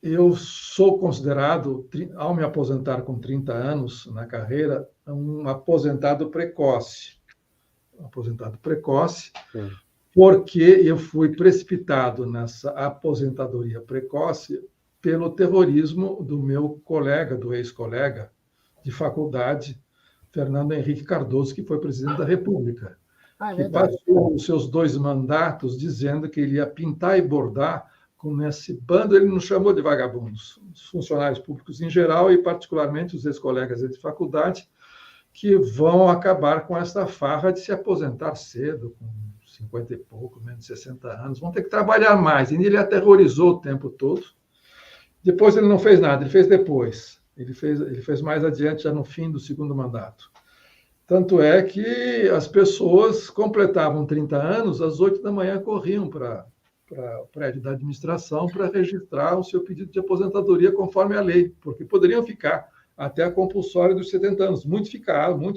Speaker 2: eu sou considerado, ao me aposentar com 30 anos na carreira, um aposentado precoce. Sim. Porque eu fui precipitado nessa aposentadoria precoce pelo terrorismo do meu colega, do ex-colega de faculdade, Fernando Henrique Cardoso, que foi presidente da República, que passou os seus 2 mandatos dizendo que ele ia pintar e bordar com esse bando, ele nos chamou de vagabundos, os funcionários públicos em geral e particularmente os ex-colegas de faculdade, que vão acabar com essa farra de se aposentar cedo, com 50 e pouco, menos de 60 anos, vão ter que trabalhar mais. E ele aterrorizou o tempo todo. Depois ele não fez nada, ele fez depois. Ele fez mais adiante, já no fim do segundo mandato. Tanto é que as pessoas completavam 30 anos, às 8 da manhã corriam para o prédio da administração para registrar o seu pedido de aposentadoria conforme a lei, porque poderiam ficar até a compulsória dos 70 anos. Muitos ficavam.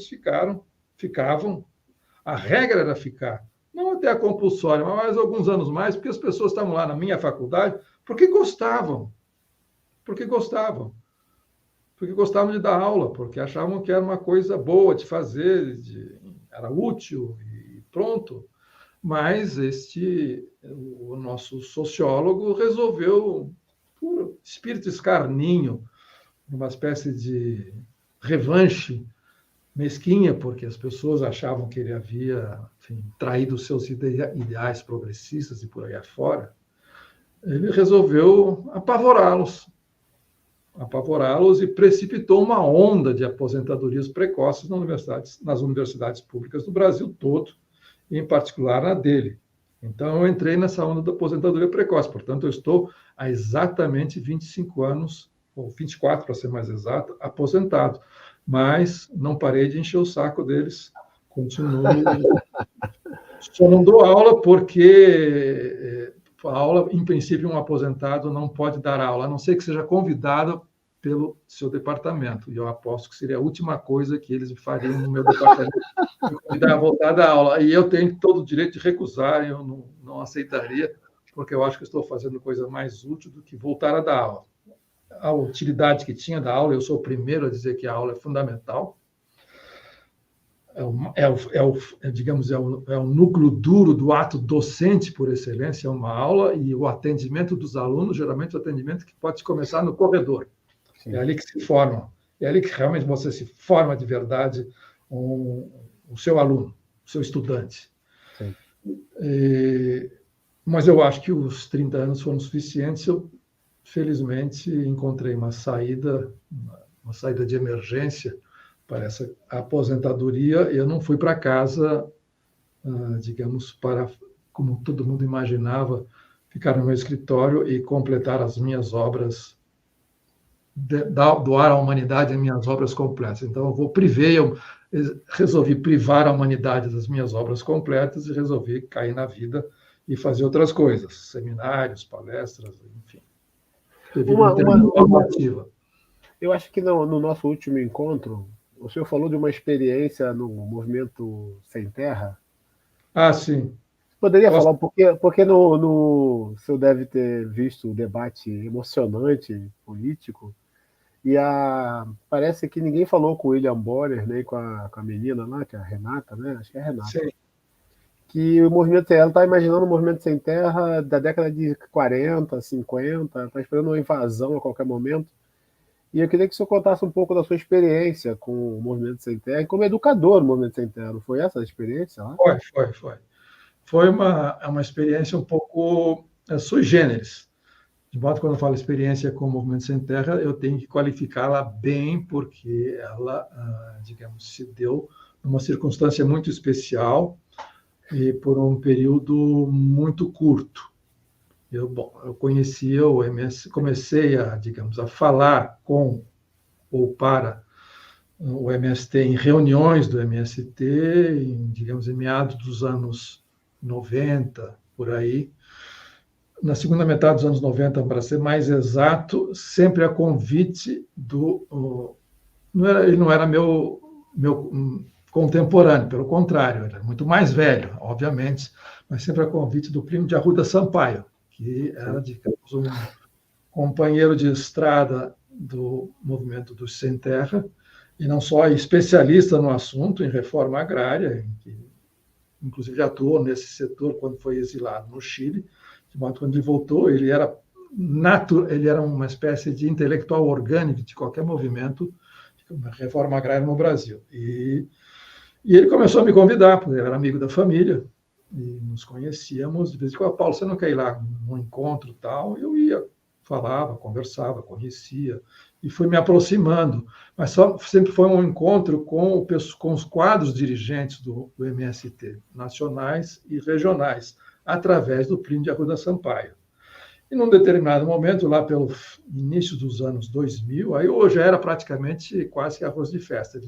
Speaker 2: A regra era ficar. Não até a compulsória, mas alguns anos mais, porque as pessoas estavam lá na minha faculdade porque gostavam. Porque gostavam de dar aula, porque achavam que era uma coisa boa de fazer, era útil e pronto. Mas o nosso sociólogo resolveu, por espírito escarninho, uma espécie de revanche mesquinha, porque as pessoas achavam que ele havia, enfim, traído seus ideais progressistas e por aí afora, ele resolveu apavorá-los e precipitou uma onda de aposentadorias precoces nas universidades públicas do Brasil todo, e em particular na dele. Então, eu entrei nessa onda da aposentadoria precoce, portanto, eu estou há exatamente 25 anos, ou 24 para ser mais exato, aposentado. Mas não parei de encher o saco deles, continuo. Só não dou aula porque a aula, em princípio, um aposentado não pode dar aula, a não ser que seja convidado pelo seu departamento. E eu aposto que seria a última coisa que eles fariam no meu departamento, me convidar a voltar a dar aula. E eu tenho todo o direito de recusar, eu não aceitaria, porque eu acho que estou fazendo coisa mais útil do que voltar a dar aula. A utilidade que tinha da aula, eu sou o primeiro a dizer que a aula é fundamental. Digamos, é o núcleo duro do ato docente por excelência, é uma aula, e o atendimento dos alunos, geralmente o atendimento que pode começar no corredor. Sim. É ali que se formam, é ali que realmente você se forma de verdade o seu aluno, o seu estudante.
Speaker 1: Sim.
Speaker 2: Mas eu acho que os 30 anos foram suficientes. Eu, felizmente, encontrei uma saída de emergência para essa aposentadoria. Eu não fui para casa, digamos, para, como todo mundo imaginava, ficar no meu escritório e completar as minhas obras, doar à humanidade as minhas obras completas. Então, eu resolvi privar a humanidade das minhas obras completas e resolvi cair na vida e fazer outras coisas, seminários, palestras, enfim.
Speaker 1: Eu acho que no nosso último encontro, o senhor falou de uma experiência no Movimento Sem Terra.
Speaker 2: Ah, sim.
Speaker 1: Poderia falar, porque o senhor deve ter visto o debate emocionante político, e parece que ninguém falou com o William Bonner, nem com a menina lá, que é a Renata, né? Acho que é a Renata.
Speaker 2: Sim.
Speaker 1: Que o Movimento Sem Terra, está imaginando o Movimento Sem Terra da década de 40, 50, está esperando uma invasão a qualquer momento. E eu queria que o senhor contasse um pouco da sua experiência com o Movimento Sem Terra, e como educador no Movimento Sem Terra. Não foi essa a experiência lá?
Speaker 2: Foi. Foi uma experiência um pouco sui generis. De modo que, quando eu falo experiência com o Movimento Sem Terra, eu tenho que qualificá-la bem, porque ela, digamos, se deu numa circunstância muito especial e por um período muito curto. Eu conhecia o MS, comecei a falar com ou para o MST em reuniões do MST, em meados dos anos 90, por aí. Na segunda metade dos anos 90, para ser mais exato, sempre a convite do... Ele não era meu contemporâneo, pelo contrário, ele era muito mais velho, obviamente, mas sempre a convite do Plínio de Arruda Sampaio, que era, digamos, um companheiro de estrada do movimento dos Sem Terra, e não só especialista no assunto, em reforma agrária, que inclusive atuou nesse setor quando foi exilado no Chile. De modo que, quando ele voltou, ele era uma espécie de intelectual orgânico de qualquer movimento de reforma agrária no Brasil. E ele começou a me convidar, porque ele era amigo da família, e nos conhecíamos. De vez em quando: Paulo, você não quer ir lá num encontro e tal? Eu ia, falava, conversava, conhecia, e fui me aproximando. Mas sempre foi um encontro com os quadros dirigentes do MST, nacionais e regionais, através do Plínio de Arruda Sampaio. E, num determinado momento, lá pelo início dos anos 2000, aí hoje era praticamente quase que arroz de festa.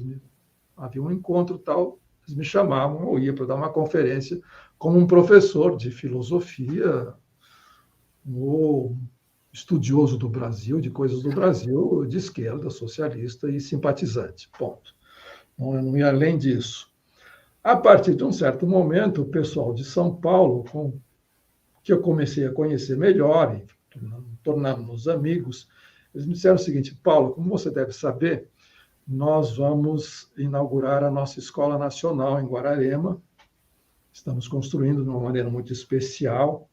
Speaker 2: Havia um encontro tal, eles me chamavam, eu ia para dar uma conferência como um professor de filosofia, ou estudioso do Brasil, de coisas do Brasil, de esquerda, socialista e simpatizante. Ponto. Não ia além disso. A partir de um certo momento, o pessoal de São Paulo, que eu comecei a conhecer melhor, e tornamos-nos amigos, eles me disseram o seguinte: Paulo, como você deve saber, nós vamos inaugurar a nossa Escola Nacional em Guararema. Estamos construindo de uma maneira muito especial,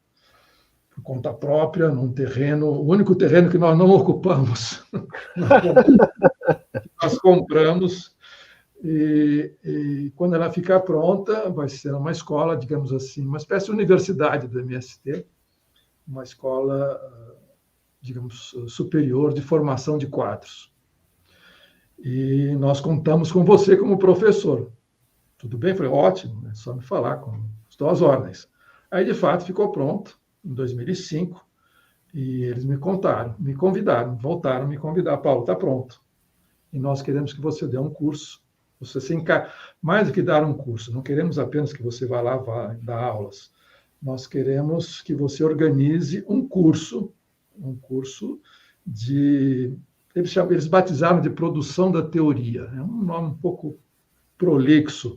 Speaker 2: por conta própria, num terreno, o único terreno que nós não ocupamos. Nós compramos, e quando ela ficar pronta, vai ser uma escola, digamos assim, uma espécie de universidade do MST, uma escola, digamos, superior de formação de quadros. E nós contamos com você como professor. Tudo bem? Falei: ótimo, é só me falar, estou às ordens. Aí, de fato, ficou pronto em 2005, e eles me convidaram, voltaram a me convidar: Paulo, está pronto, e nós queremos que você dê um curso. Mais do que dar um curso, não queremos apenas que você vá dar aulas, nós queremos que você organize um curso de... Eles batizaram de produção da teoria, é um nome um pouco prolixo,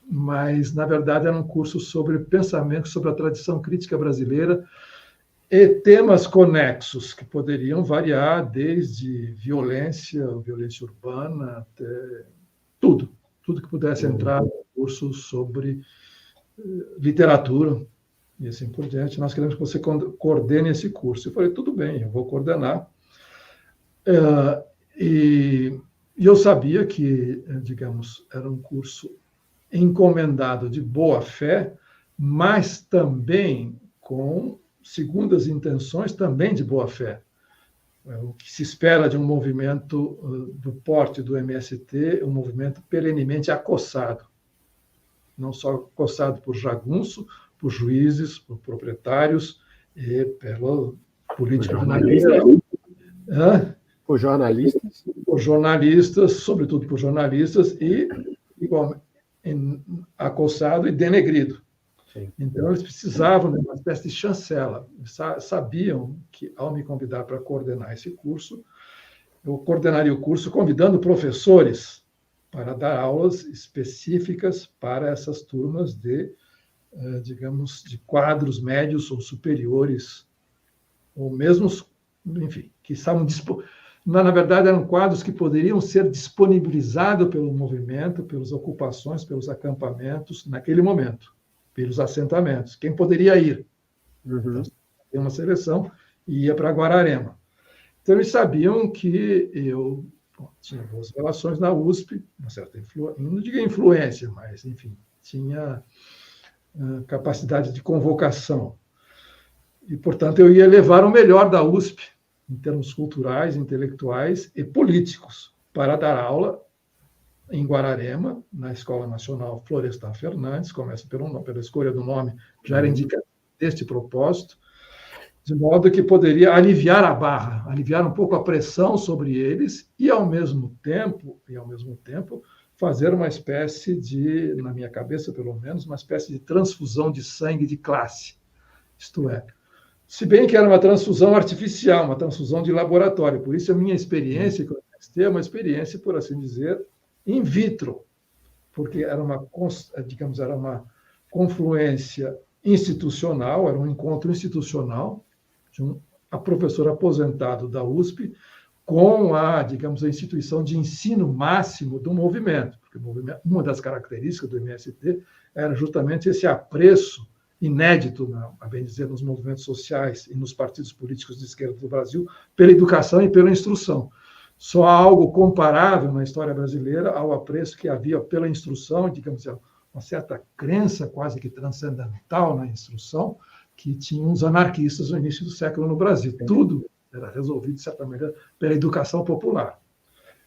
Speaker 2: mas, na verdade, era um curso sobre pensamento, sobre a tradição crítica brasileira e temas conexos, que poderiam variar desde violência urbana, até tudo que pudesse entrar no curso sobre literatura e assim por diante. Nós queremos que você coordene esse curso. Eu falei: tudo bem, eu vou coordenar. E eu sabia que, digamos, era um curso encomendado de boa fé, mas também com segundas intenções também de boa fé. O que se espera de um movimento do porte do MST é um movimento perenemente acossado, não só acossado por jagunço, por juízes, por proprietários e pelo político jornalista.
Speaker 1: Por jornalistas?
Speaker 2: Por jornalistas, sobretudo por jornalistas, e igualmente acossado e denegrido. Sim. Então, eles precisavam de uma espécie de chancela. Sabiam que, ao me convidar para coordenar esse curso, eu coordenaria o curso convidando professores para dar aulas específicas para essas turmas de, digamos, de quadros médios ou superiores, ou mesmo, enfim, que estavam na verdade, eram quadros que poderiam ser disponibilizados pelo movimento, pelas ocupações, pelos acampamentos, naquele momento, pelos assentamentos. Quem poderia ir? Então, tem uma seleção e ia para Guararema. Então, eles sabiam que eu tinha boas relações na USP, uma certa influência, não digo influência, mas, enfim, tinha capacidade de convocação. E, portanto, eu ia levar o melhor da USP, em termos culturais, intelectuais e políticos, para dar aula em Guararema, na Escola Nacional Florestan Fernandes, começa pela escolha do nome, já era indicado deste propósito, de modo que poderia aliviar a barra, aliviar um pouco a pressão sobre eles e, ao mesmo tempo, fazer uma espécie de, na minha cabeça, pelo menos, uma espécie de transfusão de sangue de classe. Isto é, se bem que era uma transfusão artificial, uma transfusão de laboratório. Por isso, a minha experiência com o MST é uma experiência, por assim dizer, in vitro, porque era uma confluência institucional, era um encontro institucional de um professor aposentado da USP com a instituição de ensino máximo do movimento, porque uma das características do MST era justamente esse apreço inédito, a bem dizer, nos movimentos sociais e nos partidos políticos de esquerda do Brasil, pela educação e pela instrução. Só há algo comparável na história brasileira ao apreço que havia pela instrução, digamos, uma certa crença quase que transcendental na instrução, que tinham os anarquistas no início do século no Brasil. Tudo era resolvido, de certa maneira, pela educação popular.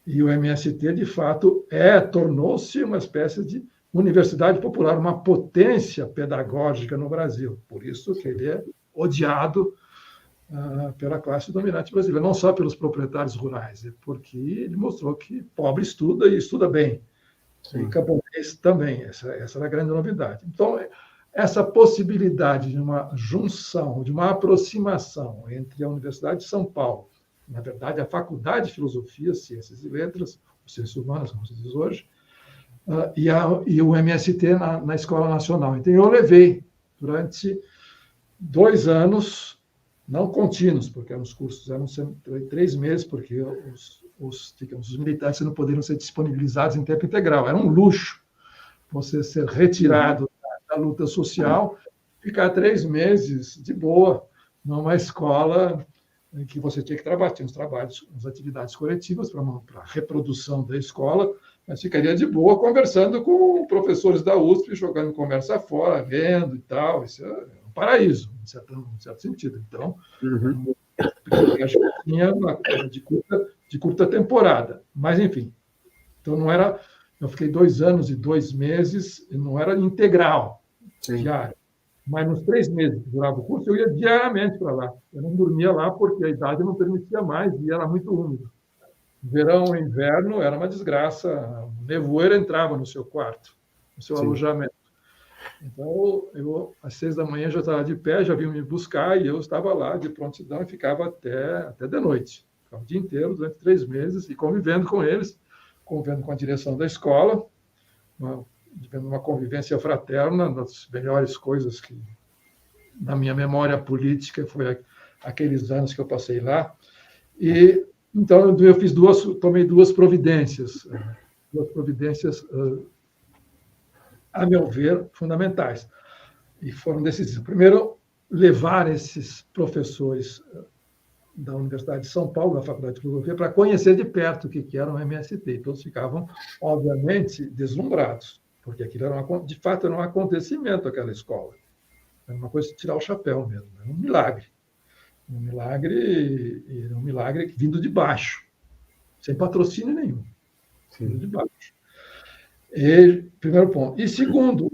Speaker 2: E o MST, de fato, tornou-se uma espécie de universidade popular, uma potência pedagógica no Brasil. Por isso que ele é odiado pela classe dominante brasileira, não só pelos proprietários rurais, porque ele mostrou que pobre estuda e estuda bem. Sim. E camponês também, essa era a grande novidade. Então, essa possibilidade de uma junção, de uma aproximação entre a Universidade de São Paulo, na verdade, a Faculdade de Filosofia, Ciências e Letras, Ciências Humanas, como se diz hoje, e o MST na Escola Nacional. Então, eu levei durante 2 anos, não contínuos, porque os cursos eram 3 meses, porque os militantes não poderiam ser disponibilizados em tempo integral. Era um luxo você ser retirado da luta social, ficar 3 meses de boa numa escola em que você tinha que trabalhar, tinha os trabalhos, as atividades coletivas para a reprodução da escola, mas ficaria de boa conversando com professores da USP, jogando conversa fora, vendo e tal. Isso é um paraíso, em certo sentido. Então, acho que tinha uma coisa de curta temporada. Mas, enfim, então não era... Eu fiquei 2 anos e 2 meses, e não era integral, diário. Mas nos 3 meses que durava o curso, eu ia diariamente para lá. Eu não dormia lá porque a idade não permitia mais e era muito úmido. Verão e inverno era uma desgraça. O nevoeiro entrava no seu quarto, no seu alojamento. Então, eu, às 6 da manhã, já estava de pé, já vinham me buscar, e eu estava lá de prontidão e ficava até de noite. Ficava o dia inteiro, durante 3 meses, e convivendo com eles, convivendo com a direção da escola, uma convivência fraterna, uma das melhores coisas que, na minha memória política, foi aqueles anos que eu passei lá. E então, eu tomei 2 providências, a meu ver, fundamentais, e foram decisivas. Primeiro, levar esses professores da Universidade de São Paulo, da Faculdade de Filosofia, para conhecer de perto o que era o MST. Todos ficavam, obviamente, deslumbrados. porque aquilo era de fato era um acontecimento, aquela escola. Era uma coisa de tirar o chapéu mesmo, era um milagre. Era um milagre vindo de baixo, sem patrocínio nenhum, vindo de baixo. Primeiro ponto. E segundo,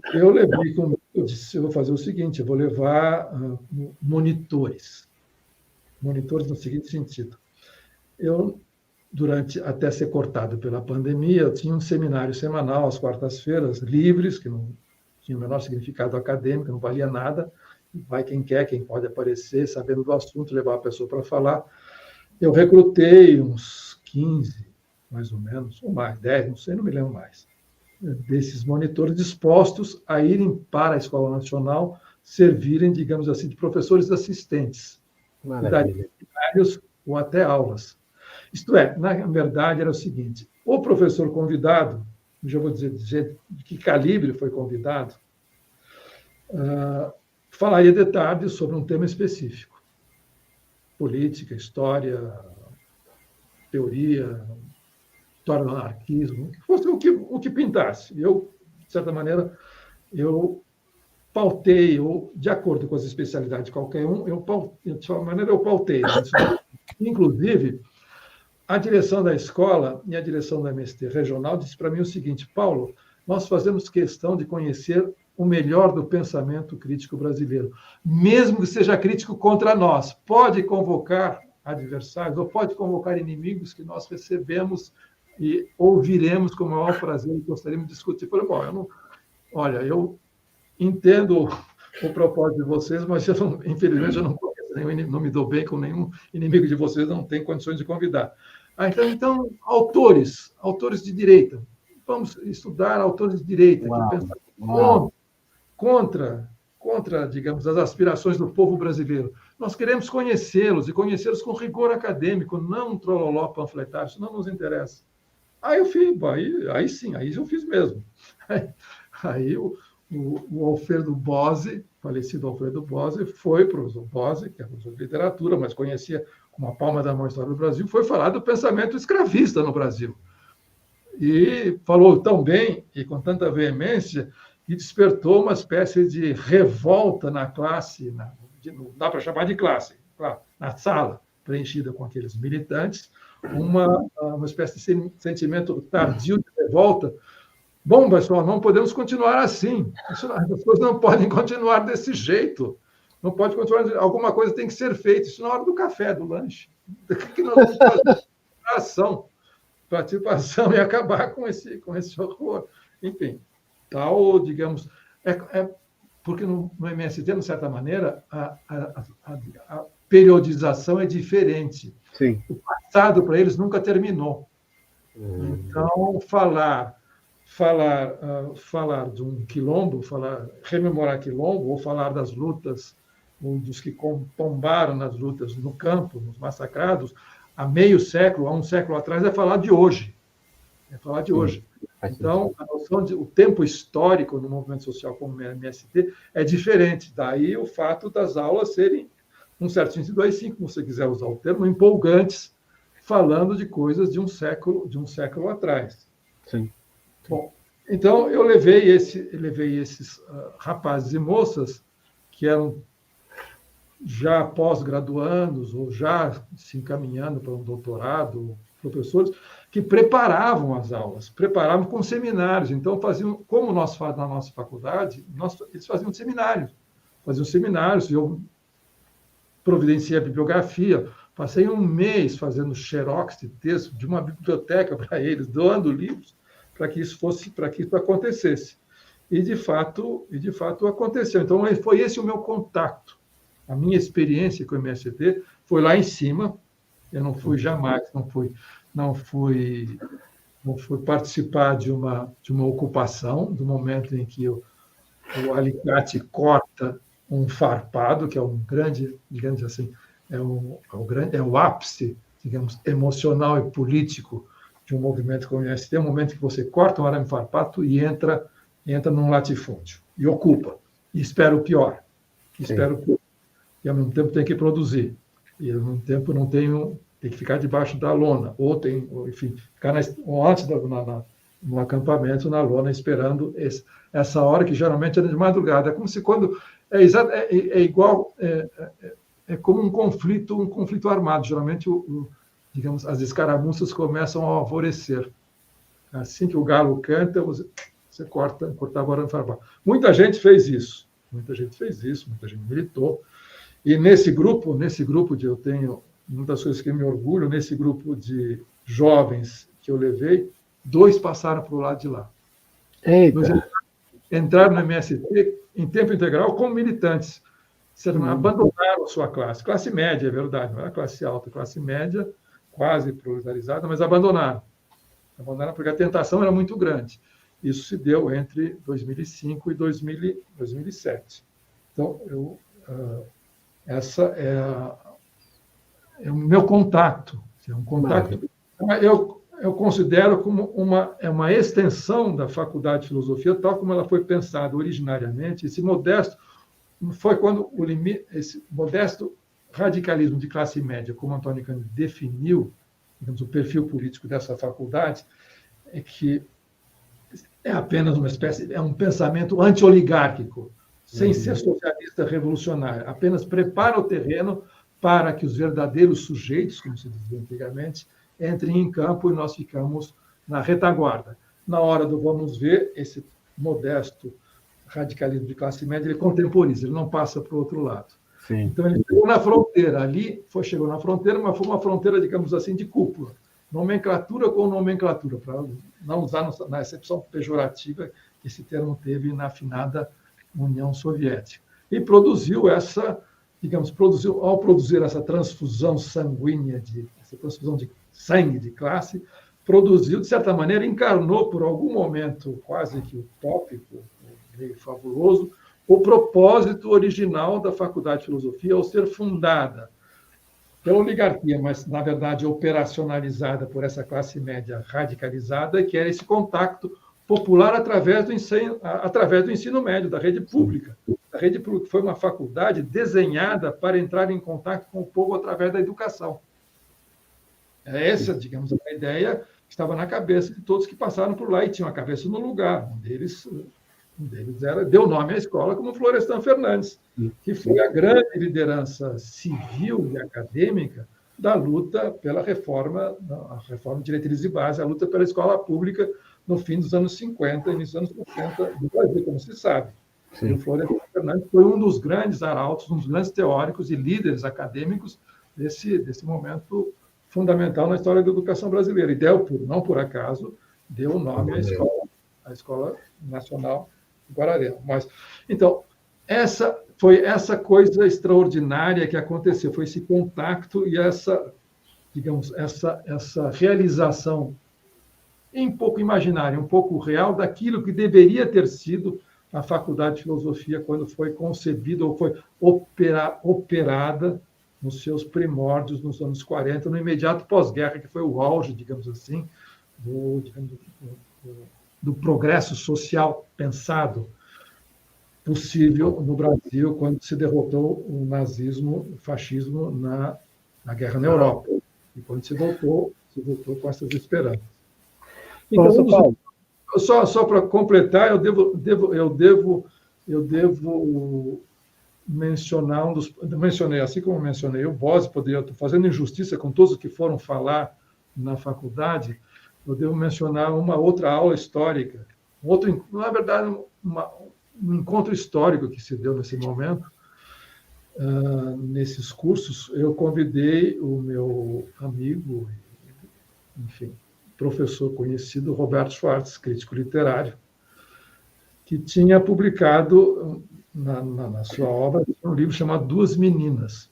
Speaker 2: eu disse, eu vou fazer o seguinte, eu vou levar monitores. Monitores no seguinte sentido. Até ser cortado pela pandemia, eu tinha um seminário semanal, às quartas-feiras, livres, que não tinha o menor significado acadêmico, não valia nada. Vai quem quer, quem pode aparecer, sabendo do assunto, levar a pessoa para falar. Eu recrutei uns 15, mais ou menos, ou mais, 10, não sei, não me lembro mais, desses monitores dispostos a irem para a Escola Nacional, servirem, digamos assim, de professores assistentes, seminários ou até aulas. Isto é, na verdade, era o seguinte, o professor convidado, já vou dizer de que calibre foi convidado, falaria de tarde sobre um tema específico. Política, história, teoria, história do anarquismo, que fosse o que pintasse. Eu, de certa maneira, eu pautei, de acordo com as especialidades de qualquer um, de certa maneira, eu pautei. Inclusive, a direção da escola e a direção da MST regional disse para mim o seguinte: Paulo, nós fazemos questão de conhecer o melhor do pensamento crítico brasileiro, mesmo que seja crítico contra nós. Pode convocar adversários ou pode convocar inimigos que nós recebemos e ouviremos com o maior prazer e gostaríamos de discutir. Eu falei, eu entendo o propósito de vocês, mas infelizmente eu não conheço nenhum, não me dou bem com nenhum inimigo de vocês, não tenho condições de convidar. Então, autores de direita. Vamos estudar autores de direita que pensam contra, digamos, as aspirações do povo brasileiro. Nós queremos conhecê-los e conhecê-los com rigor acadêmico, não um trololó panfletário, isso não nos interessa. Aí eu fiz, aí eu fiz mesmo. Aí o Alfredo Bose, falecido Alfredo Bose, foi para o Bose, que é professor de literatura, mas conhecia com uma palma da mão a história do Brasil, foi falar do pensamento escravista no Brasil. E falou tão bem e com tanta veemência que despertou uma espécie de revolta na classe, não dá para chamar de classe, claro, na sala, preenchida com aqueles militantes, uma espécie de sentimento tardio de revolta. Bom, pessoal, não podemos continuar assim. As coisas não podem continuar desse jeito. Não pode continuar. Alguma coisa tem que ser feita. Isso na hora do café, do lanche. O que nós vamos fazer? Participação e acabar com esse horror. Enfim, tal, digamos... porque no MST, de certa maneira, a periodização é diferente.
Speaker 1: Sim.
Speaker 2: O passado, para eles, nunca terminou. Então, falar de um quilombo, rememorar quilombo, ou falar das lutas, ou dos que tombaram nas lutas no campo, nos massacrados, há meio século, há um século atrás, é falar de hoje. Então, a noção o tempo histórico no movimento social como o MST é diferente. Daí o fato das aulas serem, num certo sentido, aí sim, como você quiser usar o termo, empolgantes, falando de coisas de um século atrás.
Speaker 1: Sim.
Speaker 2: Bom, então eu levei esses rapazes e moças que eram já pós-graduandos ou já se encaminhando para um doutorado, professores, que preparavam as aulas, preparavam com seminários. Então, faziam, como nós na nossa faculdade, eles faziam seminários, eu providenciei a bibliografia, passei um mês fazendo xerox de texto de uma biblioteca para eles, doando livros, para que isso acontecesse. E, de fato, aconteceu. Então, foi esse o meu contato. A minha experiência com o MST foi lá em cima. Eu não fui jamais, não fui participar de uma ocupação, do momento em que o alicate corta um farpado, que é um grande, digamos assim, é o ápice, digamos, emocional e político de um movimento como o MST, é um momento que você corta um arame farpado e entra num latifúndio, e ocupa, e espera o pior, e ao mesmo tempo tem que produzir, e ao mesmo tempo tem que ficar debaixo da lona, ou enfim, ficar antes no acampamento, na lona, esperando essa hora, que geralmente era de madrugada. É como se quando... É igual... É como um conflito armado. Geralmente, digamos, as escaramuças começam a alvorecer. Assim que o galo canta, você cortava o arame farpado. Muita gente fez isso, muita gente militou. E nesse grupo eu tenho muitas coisas que eu me orgulho, nesse grupo de jovens que eu levei, 2 passaram para o lado de lá.
Speaker 1: Eita.
Speaker 2: Entraram no MST em tempo integral como militantes. Abandonaram a sua classe média, é verdade, não era classe alta, classe média, quase proletarizada, mas abandonaram porque a tentação era muito grande. Isso se deu entre 2005 e 2007. Então, essa é o meu contato. É um contato. Eu considero como uma extensão da Faculdade de Filosofia, tal como ela foi pensada originariamente. Esse modesto foi quando esse modesto radicalismo de classe média, como Antônio Cândido definiu, digamos, o perfil político dessa faculdade, é que é apenas uma espécie, é um pensamento anti-oligárquico, sem ser socialista revolucionário, apenas prepara o terreno para que os verdadeiros sujeitos, como se dizia antigamente, entrem em campo e nós ficamos na retaguarda. Na hora do vamos ver, esse modesto radicalismo de classe média, ele contemporiza, ele não passa para o outro lado.
Speaker 1: Sim.
Speaker 2: Então, ele chegou na fronteira, chegou na fronteira, mas foi uma fronteira, digamos assim, de cúpula. Nomenclatura com nomenclatura, para não usar na acepção pejorativa que esse termo teve na afinada União Soviética. E produziu ao produzir essa transfusão sanguínea, essa transfusão de sangue de classe, produziu, de certa maneira, encarnou por algum momento quase que utópico, meio fabuloso, o propósito original da Faculdade de Filosofia ao ser fundada pela oligarquia, mas, na verdade, operacionalizada por essa classe média radicalizada, que era esse contato popular através do ensino médio, da rede pública. A rede pública foi uma faculdade desenhada para entrar em contato com o povo através da educação. Essa, digamos, a ideia que estava na cabeça de todos que passaram por lá e tinham a cabeça no lugar. Um deles deu nome à escola como Florestan Fernandes, que foi a grande liderança civil e acadêmica da luta pela reforma de diretrizes de base, a luta pela escola pública no fim dos anos 50 e início dos anos 60 do Brasil, como se sabe. E o Florestan Fernandes foi um dos grandes arautos, um dos grandes teóricos e líderes acadêmicos desse momento fundamental na história da educação brasileira. E não por acaso, deu o nome à Escola Nacional Guararema. Então, foi essa coisa extraordinária que aconteceu, foi esse contato e essa realização um pouco imaginária, um pouco real, daquilo que deveria ter sido a Faculdade de Filosofia quando foi concebida ou foi operada nos seus primórdios, nos anos 40, no imediato pós-guerra, que foi o auge, digamos assim, do progresso social pensado possível no Brasil quando se derrotou o nazismo, o fascismo na guerra na Europa. E quando se voltou com essas esperanças. Então, Paulo, só para completar, eu devo mencionar mencionei, assim como mencionei o Bose, poderia estar fazendo injustiça com todos os que foram falar na faculdade. Eu devo mencionar uma outra aula histórica, na verdade, um encontro histórico que se deu nesse momento. Nesses cursos, eu convidei o meu amigo, enfim, professor conhecido, Roberto Schwartz, crítico literário, que tinha publicado na sua obra um livro chamado Duas Meninas.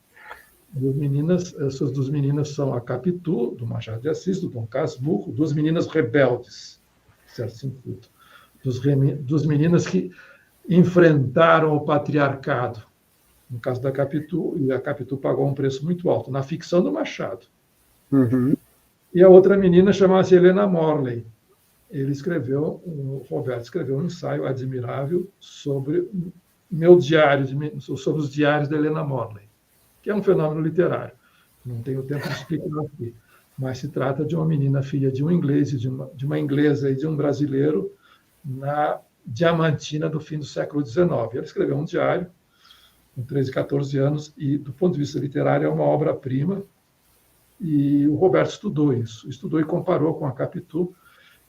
Speaker 2: Essas duas meninas são a Capitu, do Machado de Assis, do Dom Casmurro, duas meninas rebeldes, em certo sentido. Duas meninas que enfrentaram o patriarcado, no caso da Capitu, e a Capitu pagou um preço muito alto, na ficção do Machado.
Speaker 1: Uhum.
Speaker 2: E a outra menina chamava-se Helena Morley. O Roberto escreveu um ensaio admirável sobre sobre os diários da Helena Morley, que é um fenômeno literário. Não tenho tempo de explicar aqui. mas se trata de uma menina filha de um inglês, de uma inglesa e de um brasileiro, na Diamantina do fim do século XIX. Ela escreveu um diário, com 13, 14 anos, e, do ponto de vista literário, é uma obra-prima, e o Roberto estudou e comparou com a Capitu,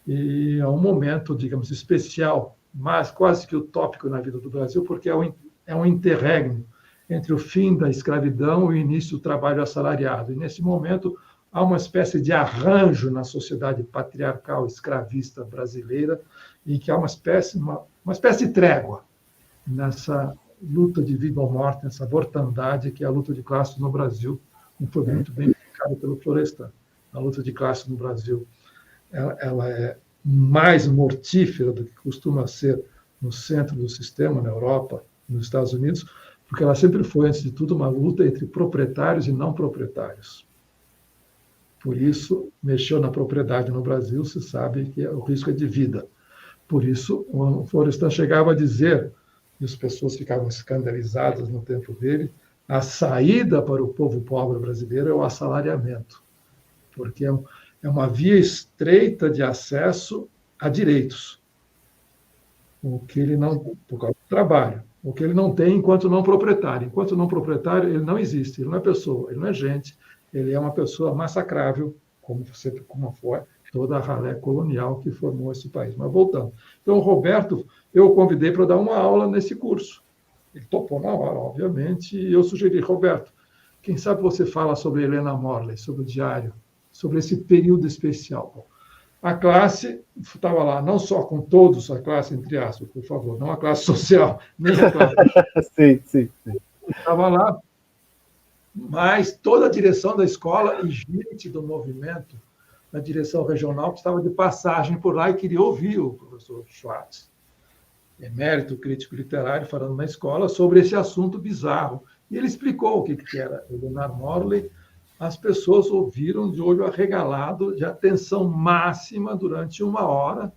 Speaker 2: e é um momento, digamos, especial, mas quase que utópico na vida do Brasil, porque é um interregno entre o fim da escravidão e o início do trabalho assalariado. E, nesse momento, há uma espécie de arranjo na sociedade patriarcal escravista brasileira, em que há uma espécie de trégua nessa luta de vida ou morte, nessa mortandade que é a luta de classe no Brasil, como foi muito bem explicado pelo Florestan. A luta de classe no Brasil ela é mais mortífera do que costuma ser no centro do sistema, na Europa, nos Estados Unidos, porque ela sempre foi, antes de tudo, uma luta entre proprietários e não proprietários. Por isso, mexeu na propriedade no Brasil, se sabe que o risco é de vida. Por isso, o Florestan chegava a dizer, e as pessoas ficavam escandalizadas no tempo dele, a saída para o povo pobre brasileiro é o assalariamento, porque é uma via estreita de acesso a direitos, o que ele não, por causa do trabalho, o que ele não tem enquanto não proprietário. Enquanto não proprietário, ele não existe, ele não é pessoa, ele não é gente, ele é uma pessoa massacrável, como foi toda a ralé colonial que formou esse país. Mas voltando. Então, o Roberto, eu o convidei para dar uma aula nesse curso. Ele topou na hora, obviamente, e eu sugeri, Roberto, quem sabe você fala sobre Helena Morley, sobre o diário, sobre esse período especial. Bom, a classe estava lá, não só com todos, a classe, entre aspas, por favor, não a classe social, nem a classe.
Speaker 1: Sim.
Speaker 2: Estava lá, mas toda a direção da escola e gente do movimento, na direção regional, que estava de passagem por lá e queria ouvir o professor Schwartz, emérito crítico literário, falando na escola sobre esse assunto bizarro. E ele explicou o que era Helena Morley. As pessoas ouviram de olho arregalado, de atenção máxima durante 1 hora,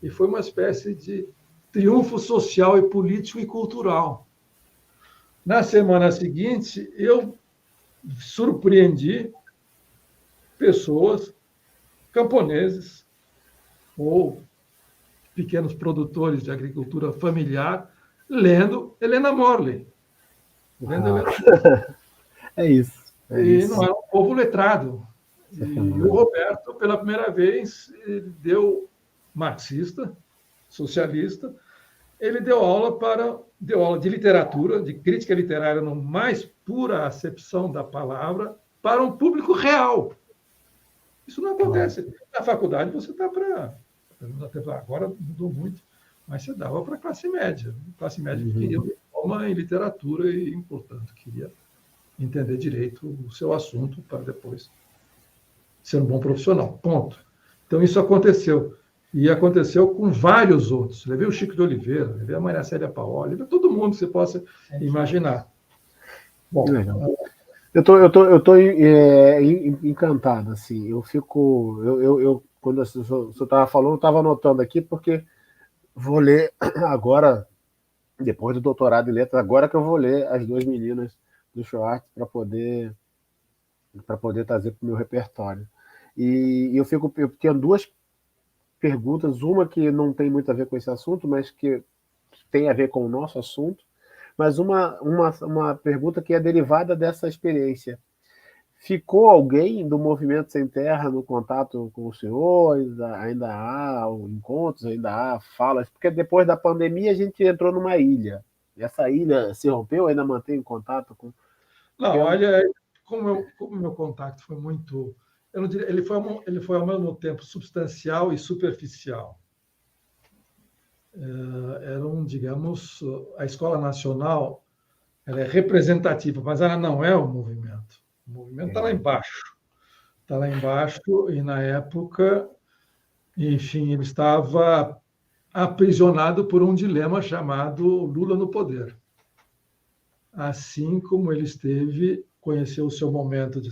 Speaker 2: e foi uma espécie de triunfo social e político e cultural. Na semana seguinte, eu surpreendi pessoas, camponeses ou pequenos produtores de agricultura familiar, lendo Helena Morley.
Speaker 1: É isso.
Speaker 2: E não era um povo letrado. E o Roberto, pela primeira vez, deu marxista, socialista, ele deu aula de literatura, de crítica literária, no mais pura acepção da palavra, para um público real. Isso não acontece. Na faculdade você está para... Agora mudou muito, mas você dava para a classe média. Classe média que queria um diploma em literatura e, portanto, queria entender direito o seu assunto para depois ser um bom profissional. Ponto. Então, isso aconteceu. E aconteceu com vários outros. Levei o Chico de Oliveira, levei a Maria Célia Paoli, levei todo mundo que você possa imaginar. Bom,
Speaker 1: eu tô encantado, assim. Eu fico... quando o senhor estava falando, eu estava anotando aqui, porque vou ler agora, depois do doutorado em letras, agora que eu vou ler As Duas Meninas do Schwartz para poder trazer para o meu repertório. E eu tenho duas perguntas, uma que não tem muito a ver com esse assunto, mas que tem a ver com o nosso assunto, mas uma pergunta que é derivada dessa experiência. Ficou alguém do Movimento Sem Terra no contato com o senhor? Ainda há encontros, ainda há falas? Porque depois da pandemia a gente entrou numa ilha. E essa ilha se rompeu, ainda mantém contato com...
Speaker 2: Não, olha, como o meu contato foi muito... Eu não diria, ele foi ao mesmo tempo substancial e superficial. Digamos, a Escola Nacional ela é representativa, mas ela não é o movimento. O movimento está lá embaixo. Está lá embaixo e, na época, enfim, ele estava aprisionado por um dilema chamado Lula no poder. Assim como ele conheceu o seu momento de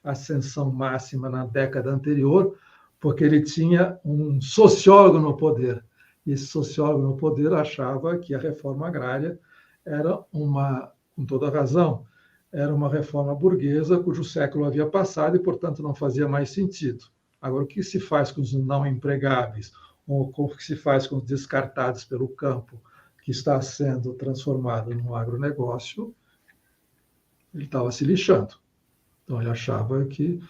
Speaker 2: ascensão máxima na década anterior, porque ele tinha um sociólogo no poder. E esse sociólogo no poder achava que a reforma agrária era com toda razão, era uma reforma burguesa cujo século havia passado e, portanto, não fazia mais sentido. Agora, o que se faz com os não empregáveis, ou o que se faz com os descartados pelo campo, que está sendo transformado num agronegócio, ele estava se lixando. Então, ele achava que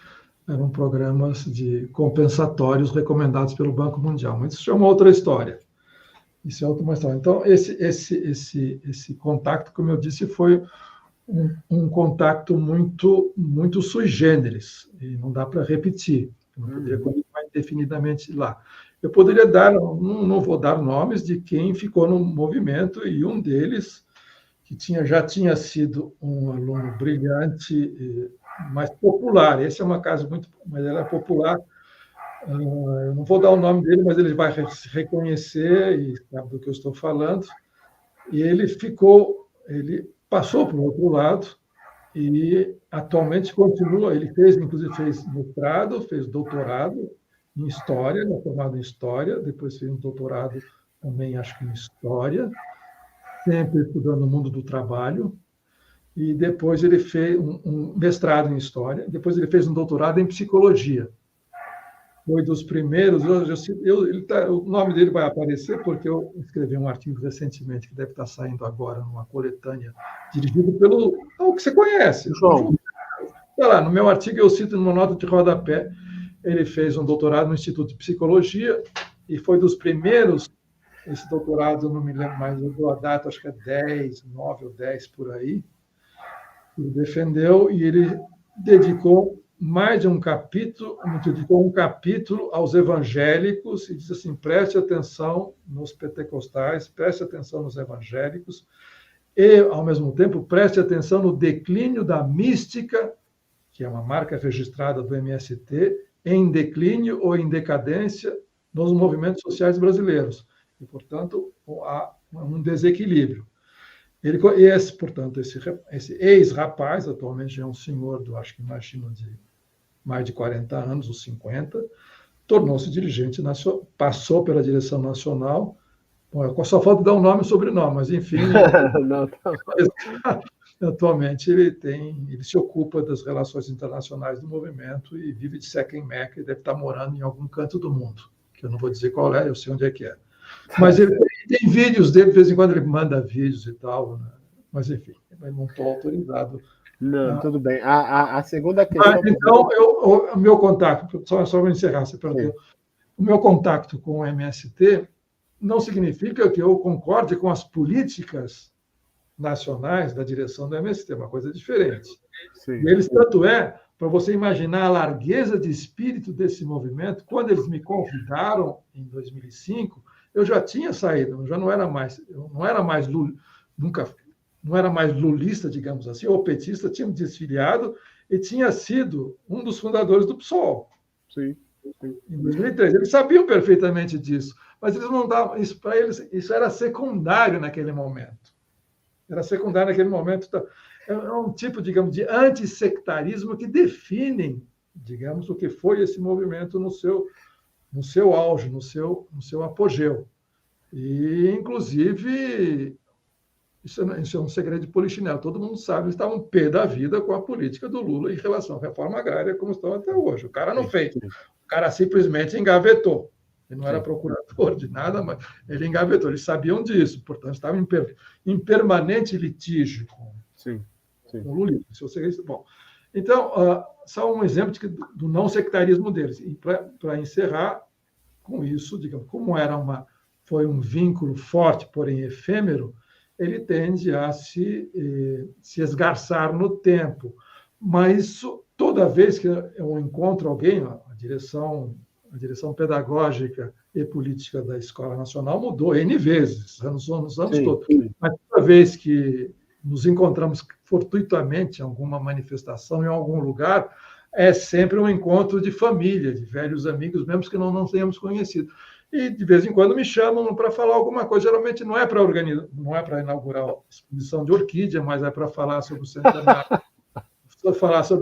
Speaker 2: eram programas de compensatórios recomendados pelo Banco Mundial. Mas isso é uma outra história. Isso é outra história. Então, esse contato, como eu disse, foi um contato muito sui generis, e não dá para repetir. Eu não poderia continuar indefinidamente lá. Eu poderia dar, não vou dar nomes de quem ficou no movimento, e um deles, que já tinha sido um aluno brilhante, mas popular. Esse é um caso muito... Mas ele é popular. Eu não vou dar o nome dele, mas ele vai se reconhecer e sabe do que eu estou falando. E ele passou para o outro lado e atualmente continua. Ele inclusive fez mestrado, fez doutorado em História, ele é formado em História, depois fez um doutorado também, acho que em História, sempre estudando o mundo do trabalho, e depois ele fez um mestrado em História, depois ele fez um doutorado em Psicologia. Foi dos primeiros, o nome dele vai aparecer porque eu escrevi um artigo recentemente, que deve estar saindo agora, numa coletânea, dirigido pelo que você conhece.
Speaker 1: João.
Speaker 2: Lá, no meu artigo eu cito numa nota de rodapé, ele fez um doutorado no Instituto de Psicologia e foi dos primeiros, esse doutorado, não me lembro mais a data, acho que é 9 ou 10 por aí, ele defendeu e ele dedicou mais de um capítulo aos evangélicos, e diz assim: preste atenção nos pentecostais, preste atenção nos evangélicos, e, ao mesmo tempo, preste atenção no declínio da mística, que é uma marca registrada do MST, em declínio ou em decadência nos movimentos sociais brasileiros. E, portanto, há um desequilíbrio. Portanto, esse ex-rapaz, atualmente é um senhor acho que imagino, de mais de 40 anos, ou 50, tornou-se dirigente nacional, passou pela direção nacional. Bom, só falta dar um nome e sobrenome, mas, enfim,
Speaker 1: Não, tá...
Speaker 2: atualmente ele se ocupa das relações internacionais do movimento e vive de seca em meca, e deve estar morando em algum canto do mundo, que eu não vou dizer qual é, eu sei onde é que é. Mas ele tem vídeos dele, de vez em quando ele manda vídeos e tal, né? Mas, enfim, eu não estou autorizado.
Speaker 1: Não, tudo bem. A segunda questão...
Speaker 2: Então, o meu contato, só para encerrar, você perguntou, o meu contato com o MST não significa que eu concorde com as políticas nacionais da direção do MST, é uma coisa diferente.
Speaker 1: Sim.
Speaker 2: E eles, tanto é, para você imaginar a largueza de espírito desse movimento, quando eles me convidaram em 2005, eu já tinha saído, eu não era mais lulista, digamos assim, ou petista, tinha me desfiliado e tinha sido um dos fundadores do PSOL.
Speaker 1: Sim.
Speaker 2: Em 2003. Eles sabiam perfeitamente disso, mas eles não davam isso para eles, isso era secundário naquele momento. Era secundário naquele momento. É um tipo, digamos, de antissectarismo que definem, digamos, o que foi esse movimento no seu auge, no seu apogeu. E, inclusive, isso é um segredo de polichinelo, todo mundo sabe, eles estavam pé da vida com a política do Lula em relação à reforma agrária, como estão até hoje. O cara não fez, o cara simplesmente engavetou. Ele não era procurador de nada, mas ele engavetou. Eles sabiam disso, portanto, estavam em permanente litígio com o Lula. Bom, então, só um exemplo do não sectarismo deles. E para encerrar com isso, digamos, como foi um vínculo forte, porém efêmero, ele tende a se esgarçar no tempo. Mas toda vez que eu encontro alguém, a direção pedagógica e política da Escola Nacional mudou N vezes, nos anos todos. Mas toda vez que nos encontramos fortuitamente em alguma manifestação, em algum lugar, é sempre um encontro de família, de velhos amigos, mesmo que não tenhamos conhecido. E, de vez em quando, me chamam para falar alguma coisa. Geralmente não é para inaugurar a exposição de orquídea, mas é para falar sobre o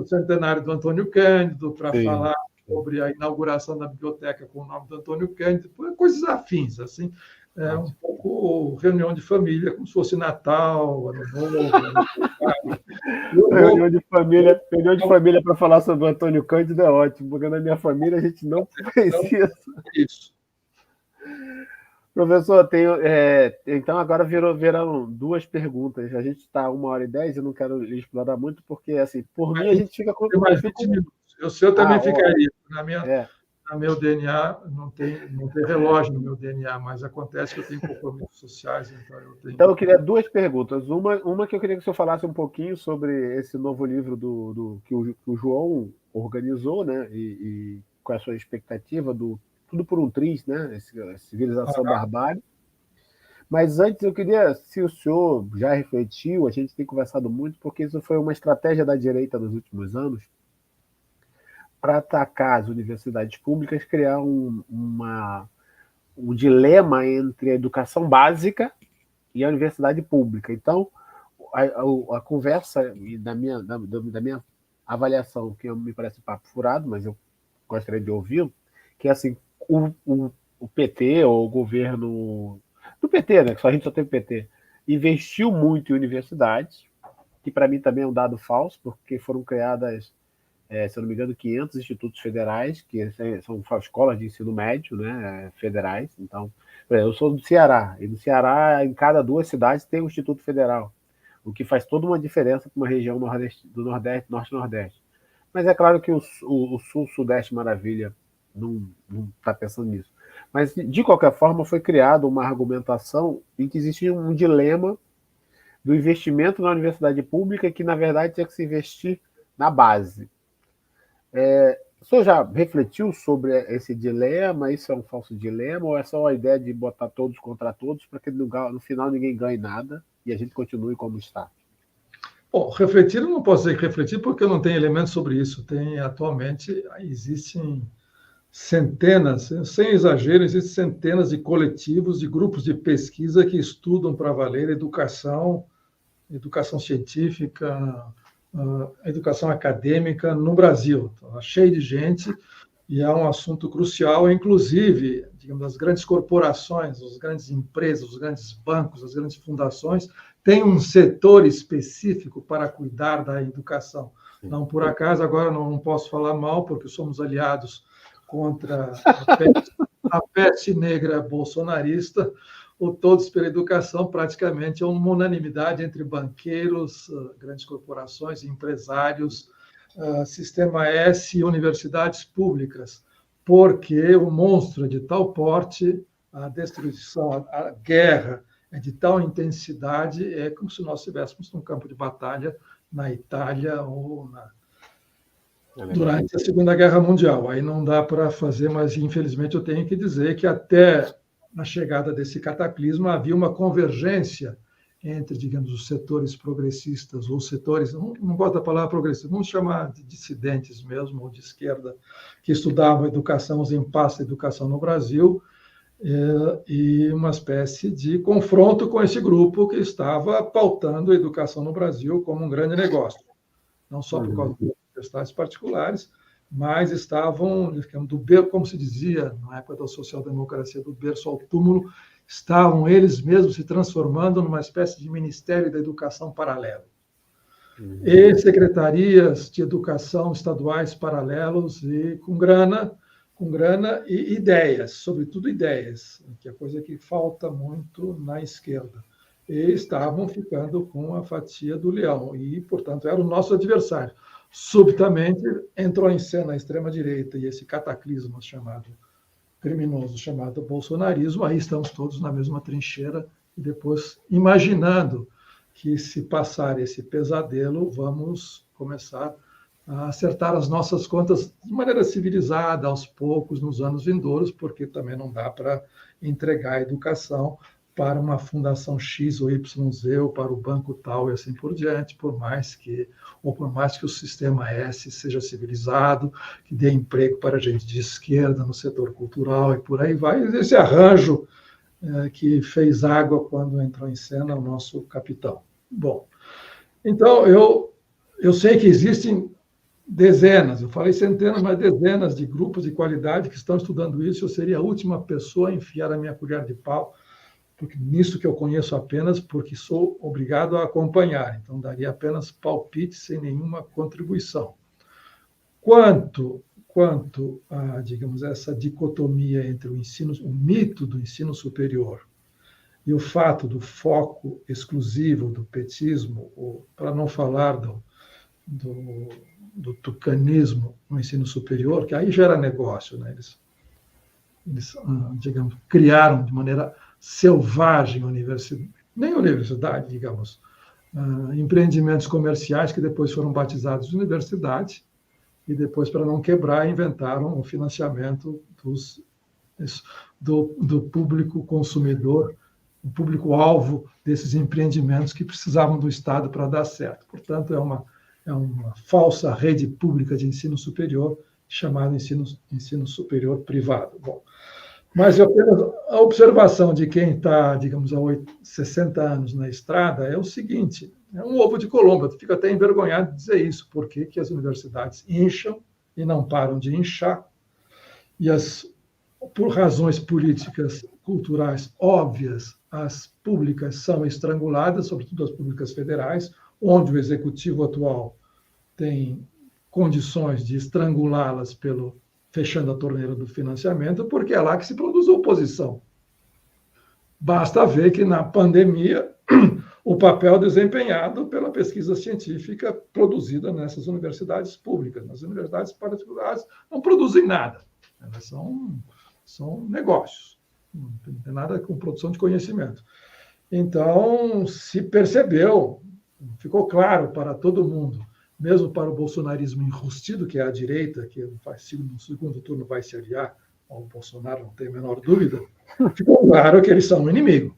Speaker 2: centenário, do Antônio Cândido, para falar sobre a inauguração da biblioteca com o nome do Antônio Cândido, coisas afins, assim, um pouco pouco reunião de família, como se fosse Natal, Ano Novo,
Speaker 1: reunião de família para falar sobre o Antônio Cândido é ótimo, porque na minha família a gente não fez
Speaker 2: isso.
Speaker 1: Professor, então agora viraram duas perguntas. A gente está 1h10, eu não quero lhe explorar muito, porque assim, por mim a gente fica com.
Speaker 2: Mais 20 minutos. O seu também ficaria. No meu DNA, não tem relógio no meu DNA, mas acontece que eu tenho compromissos sociais, então eu tenho.
Speaker 1: Então eu queria duas perguntas. Uma que eu queria que o senhor falasse um pouquinho sobre esse novo livro que o João organizou, né? E com a sua expectativa do Tudo por um Triz, né? Civilização Barbárie. Mas antes eu queria, se o senhor já refletiu, a gente tem conversado muito, porque isso foi uma estratégia da direita nos últimos anos, para atacar as universidades públicas, criar um dilema entre a educação básica e a universidade pública. Então, a conversa, da minha avaliação, que me parece papo furado, mas eu gostaria de ouvi-lo, que é assim, o PT, ou o governo do PT, né, que só a gente só teve PT, investiu muito em universidades, que para mim também é um dado falso, porque foram criadas, se eu não me engano, 500 institutos federais, que são escolas de ensino médio, né, federais. Então, eu sou do Ceará, e no Ceará, em cada 2 cidades, tem um instituto federal, o que faz toda uma diferença para uma região do Nordeste, Norte-Nordeste. Mas é claro que o Sul-Sudeste Maravilha não está pensando nisso. Mas, de qualquer forma, foi criada uma argumentação em que existia um dilema do investimento na universidade pública, que, na verdade, tinha que se investir na base. O senhor já refletiu sobre esse dilema? Isso é um falso dilema? Ou é só a ideia de botar todos contra todos para que no final ninguém ganhe nada e a gente continue como está?
Speaker 2: Bom, refletir, eu não posso dizer que refletir, porque eu não tenho elementos sobre isso. Atualmente, existem centenas, sem exagero, existem centenas de coletivos, de grupos de pesquisa que estudam para valer educação científica, educação acadêmica no Brasil. Está cheio de gente e é um assunto crucial, inclusive, digamos, as grandes corporações, as grandes empresas, os grandes bancos, as grandes fundações têm um setor específico para cuidar da educação. Não por acaso, agora não posso falar mal, porque somos aliados contra a peste negra bolsonarista. O Todos pela Educação praticamente é uma unanimidade entre banqueiros, grandes corporações, empresários, Sistema S e universidades públicas, porque o monstro é de tal porte, a destruição, a guerra é de tal intensidade, é como se nós estivéssemos num campo de batalha na Itália ou durante a Segunda Guerra Mundial. Aí não dá para fazer, mas infelizmente eu tenho que dizer que até na chegada desse cataclismo havia uma convergência entre, digamos, os setores progressistas, ou setores, não gosto da palavra progressista, vamos chamar de dissidentes mesmo, ou de esquerda, que estudavam educação, os impasses da educação no Brasil, e uma espécie de confronto com esse grupo que estava pautando a educação no Brasil como um grande negócio, não só por causa das universidades particulares, mas estavam, do berço, como se dizia na época da social-democracia, do berço ao túmulo, estavam eles mesmos se transformando numa espécie de Ministério da Educação paralelo. E secretarias de educação estaduais paralelos e com grana e ideias, sobretudo ideias, que é coisa que falta muito na esquerda. E estavam ficando com a fatia do leão, e, portanto, era o nosso adversário. Subitamente entrou em cena a extrema-direita e esse cataclismo criminoso chamado bolsonarismo, aí estamos todos na mesma trincheira e depois imaginando que, se passar esse pesadelo, vamos começar a acertar as nossas contas de maneira civilizada, aos poucos, nos anos vindouros, porque também não dá para entregar a educação para uma fundação X ou YZ, ou para o banco tal e assim por diante, por mais que o sistema S seja civilizado, que dê emprego para gente de esquerda no setor cultural e por aí vai. Esse arranjo que fez água quando entrou em cena o nosso capitão. Bom, então eu sei que existem dezenas, eu falei centenas, mas dezenas de grupos de qualidade que estão estudando isso. Eu seria a última pessoa a enfiar a minha colher de pau porque nisso que eu conheço apenas porque sou obrigado a acompanhar, então daria apenas palpite sem nenhuma contribuição. Quanto a, digamos, essa dicotomia entre o mito do ensino superior e o fato do foco exclusivo do petismo, para não falar do tucanismo no ensino superior, que aí gera negócio, né? Eles, digamos, criaram de maneira selvagem nem universidade, digamos, empreendimentos comerciais que depois foram batizados de universidade e depois, para não quebrar, inventaram o financiamento do público consumidor, o público-alvo desses empreendimentos que precisavam do Estado para dar certo. Portanto, é uma falsa rede pública de ensino superior chamada ensino superior privado. Bom, mas apenas a observação de quem está, digamos, há 60 anos na estrada é o seguinte: é um ovo de Colombo. Eu fico até envergonhado de dizer isso, porque as universidades incham e não param de inchar, e por razões políticas, culturais óbvias, as públicas são estranguladas, sobretudo as públicas federais, onde o executivo atual tem condições de estrangulá-las fechando a torneira do financiamento, porque é lá que se produz oposição. Basta ver que, na pandemia, o papel desempenhado pela pesquisa científica produzida nessas universidades públicas. Nas universidades particulares não produzem nada. Elas são negócios. Não tem nada com produção de conhecimento. Então, se percebeu, ficou claro para todo mundo, mesmo para o bolsonarismo enrustido, que é a direita, que no segundo turno vai se aliar ao Bolsonaro, não tem a menor dúvida, ficou claro que eles são um inimigo.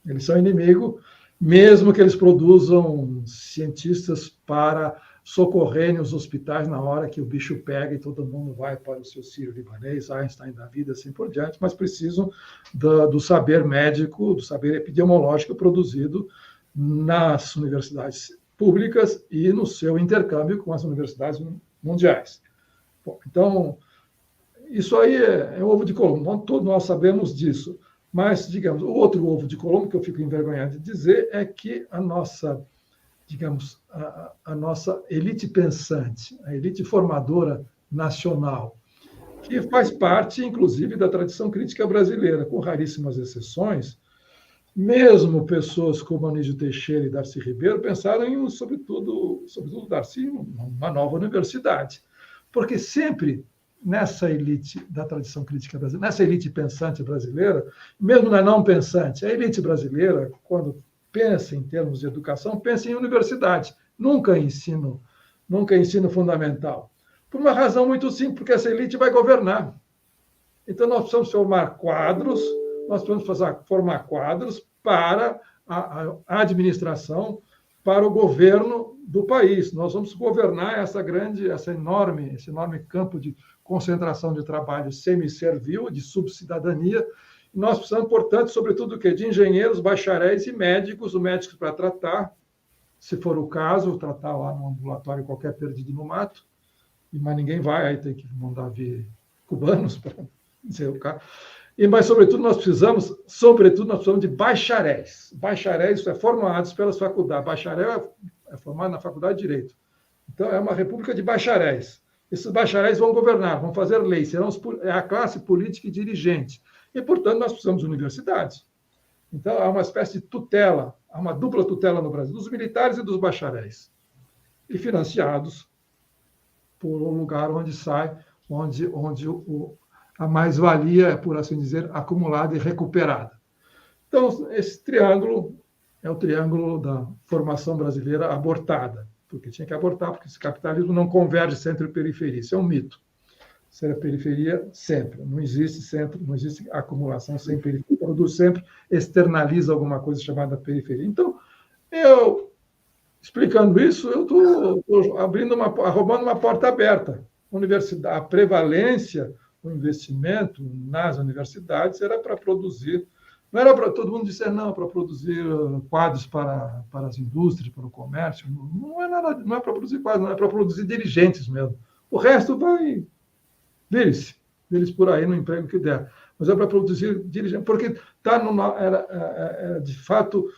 Speaker 2: Eles são inimigo, mesmo que eles produzam cientistas para socorrerem os hospitais na hora que o bicho pega e todo mundo vai para o seu sírio-libanês, Einstein da vida, assim por diante, mas precisam do saber médico, do saber epidemiológico produzido nas universidades públicas e no seu intercâmbio com as universidades mundiais. Bom, então, isso aí é ovo de Colombo, todos nós sabemos disso. Mas, digamos, o outro ovo de Colombo, que eu fico envergonhado de dizer, é que a nossa, digamos, a nossa elite pensante, a elite formadora nacional, que faz parte, inclusive, da tradição crítica brasileira, com raríssimas exceções, mesmo pessoas como Anísio Teixeira e Darcy Ribeiro pensaram, sobretudo Darcy, numa nova universidade. Porque sempre nessa elite da tradição crítica brasileira, nessa elite pensante brasileira, mesmo na não pensante, a elite brasileira, quando pensa em termos de educação, pensa em universidade, nunca em ensino fundamental. Por uma razão muito simples, porque essa elite vai governar. Então, nós precisamos formar quadros para a administração, para o governo do país. Nós vamos governar esse enorme campo de concentração de trabalho semi-servil, de subcidadania. Nós precisamos, portanto, sobretudo, de engenheiros, bacharéis e médicos, o médico para tratar, se for o caso, tratar lá no ambulatório qualquer perdido no mato, mas ninguém vai, aí tem que mandar vir cubanos para dizer o caso. Mas, sobretudo, nós precisamos de bacharéis. Bacharéis formados pelas faculdades. Bacharel é formado na Faculdade de Direito. Então, é uma república de bacharéis. Esses bacharéis vão governar, vão fazer leis, é a classe política e dirigente. E, portanto, nós precisamos de universidades. Então, há uma espécie de tutela, há uma dupla tutela no Brasil, dos militares e dos bacharéis. E financiados por um lugar onde a mais-valia é, por assim dizer, acumulada e recuperada. Então, esse triângulo é o triângulo da formação brasileira abortada, porque tinha que abortar, porque esse capitalismo não converge centro e periferia. Isso é um mito. Ser a periferia sempre. Não existe centro, não existe acumulação sem periferia. Produz sempre, externaliza alguma coisa chamada periferia. Então, explicando isso, eu estou arrumando uma porta aberta. A prevalência, o investimento nas universidades era para produzir, não era para todo mundo dizer não, para produzir quadros para as indústrias, para o comércio, não é para produzir quadros, não é para produzir dirigentes mesmo. O resto vai, vire-se por aí no emprego que der. mas é para produzir dirigentes, porque era de fato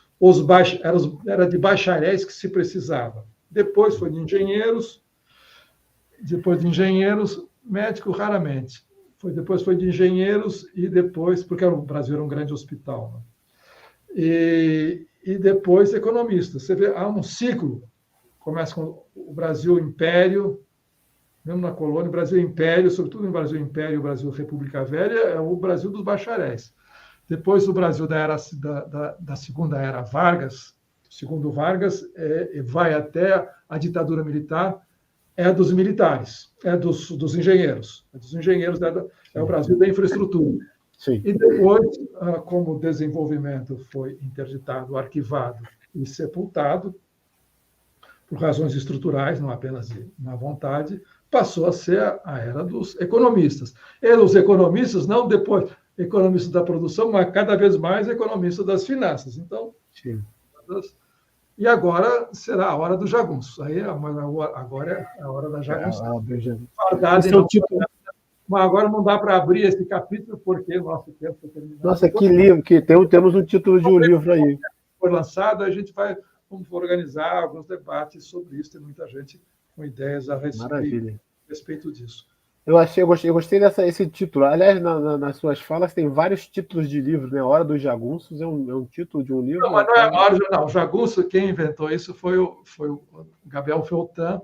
Speaker 2: era de bacharéis que se precisava. Depois foi de engenheiros, médico raramente. Depois foi de engenheiros e depois, porque o Brasil era um grande hospital, né? E depois economistas. Você vê, há um ciclo, começa com o Brasil Império, mesmo na colônia, o Brasil Império, sobretudo no Brasil Império e o Brasil República Velha, é o Brasil dos bacharéis. Depois o Brasil da segunda era Vargas, segundo Vargas, vai até a ditadura militar, é dos militares, é dos engenheiros. É o Brasil da infraestrutura.
Speaker 1: Sim.
Speaker 2: E depois, como o desenvolvimento foi interditado, arquivado e sepultado, por razões estruturais, não apenas de má vontade, passou a ser a era dos economistas. E os economistas, não depois economistas da produção, mas cada vez mais economistas das finanças. Então,
Speaker 1: sim.
Speaker 2: E agora será a hora do jagunço. Aí, agora é a hora da jagunça. Mas agora não dá para abrir esse capítulo, porque o nosso tempo está terminando.
Speaker 1: Nossa, que livro, temos um título de um livro aí.
Speaker 2: Foi lançado, vamos organizar alguns debates sobre isso. Tem muita gente com ideias a respeito disso.
Speaker 1: Eu gostei desse título. Aliás, nas suas falas tem vários títulos de livros, né? Hora dos Jagunços é um título de um livro.
Speaker 2: Não, mas não é hora, não. O jagunço, quem inventou isso foi o Gabriel Feltrin,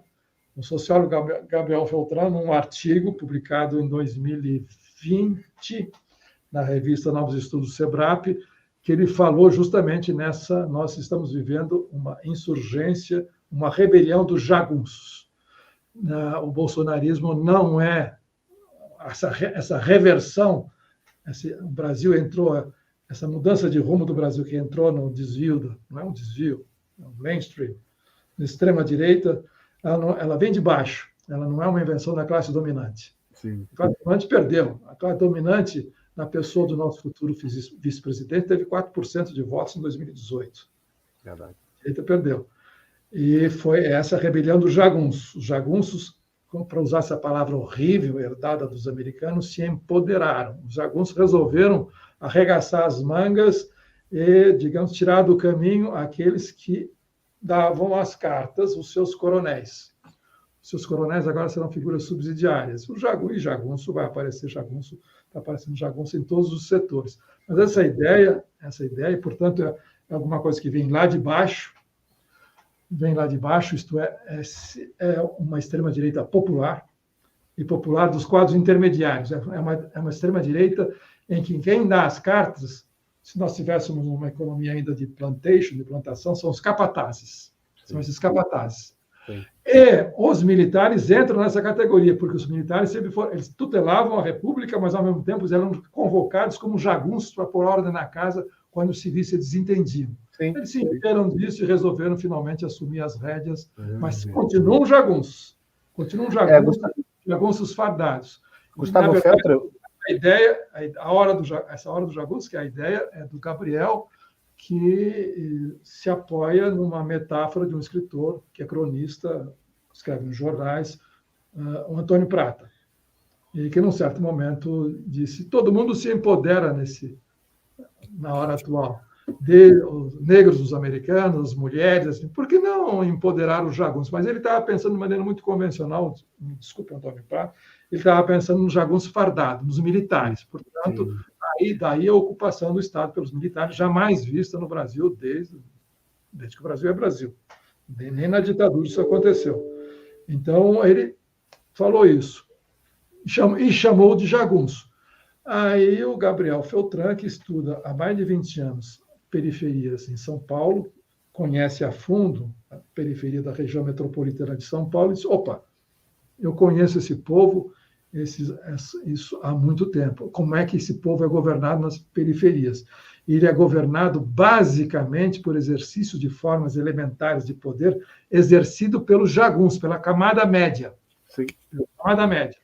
Speaker 2: o sociólogo Gabriel Feltrin, num artigo publicado em 2020 na revista Novos Estudos SEBRAP, que ele falou justamente nós estamos vivendo uma insurgência, uma rebelião dos jagunços. O bolsonarismo não é essa reversão, o Brasil entrou, essa mudança de rumo do Brasil que entrou no desvio, não é um desvio, é um mainstream, na extrema-direita, ela vem de baixo, ela não é uma invenção da classe dominante.
Speaker 1: Sim.
Speaker 2: A classe dominante perdeu. A classe dominante, na pessoa do nosso futuro vice-presidente, teve 4% de votos em 2018.
Speaker 1: Verdade.
Speaker 2: A direita perdeu. E foi essa rebelião dos jagunços. Os jagunços, para usar essa palavra horrível, herdada dos americanos, se empoderaram. Os jagunços resolveram arregaçar as mangas e, digamos, tirar do caminho aqueles que davam as cartas, os seus coronéis. Os seus coronéis agora serão figuras subsidiárias. O jagunço vai aparecer jagunço, está aparecendo jagunço em todos os setores. Mas essa ideia, portanto, é alguma coisa que vem lá de baixo, isto é uma extrema-direita popular, e popular dos quadros intermediários. É uma extrema-direita em que quem dá as cartas, se nós tivéssemos uma economia ainda de plantação, são os capatazes. São esses capatazes.
Speaker 1: Sim.
Speaker 2: E os militares entram nessa categoria, porque os militares eles tutelavam a República, mas, ao mesmo tempo, eles eram convocados como jagunços para pôr ordem na casa quando os civis se desentendiam.
Speaker 1: Sim.
Speaker 2: Eles se entenderam disso e resolveram finalmente assumir as rédeas, mas continuam jagunços. Jagunços fardados.
Speaker 1: Gustavo Feltrin.
Speaker 2: A ideia, essa hora do jagunço, que a ideia é do Gabriel, que se apoia numa metáfora de um escritor que é cronista, escreve nos jornais, o Antônio Prata, e que, num certo momento, disse: todo mundo se empodera na hora atual. Os negros, os americanos, as mulheres, assim, por que não empoderar os jagunços? Mas ele estava pensando de maneira muito convencional, desculpe, Antônio Prata, ele estava pensando no jagunço fardado, nos militares. Portanto, daí a ocupação do Estado pelos militares, jamais vista no Brasil desde que o Brasil é Brasil. Nem na ditadura isso aconteceu. Então, ele falou isso. E chamou de jagunço. Aí o Gabriel Feltrin, que estuda há mais de 20 anos periferias em São Paulo, conhece a fundo a periferia da região metropolitana de São Paulo, e disse: opa, eu conheço esse povo isso há muito tempo. Como é que esse povo é governado nas periferias? Ele é governado basicamente por exercício de formas elementares de poder exercido pelos jagunços, pela camada média.
Speaker 1: Sim.
Speaker 2: Pela camada média.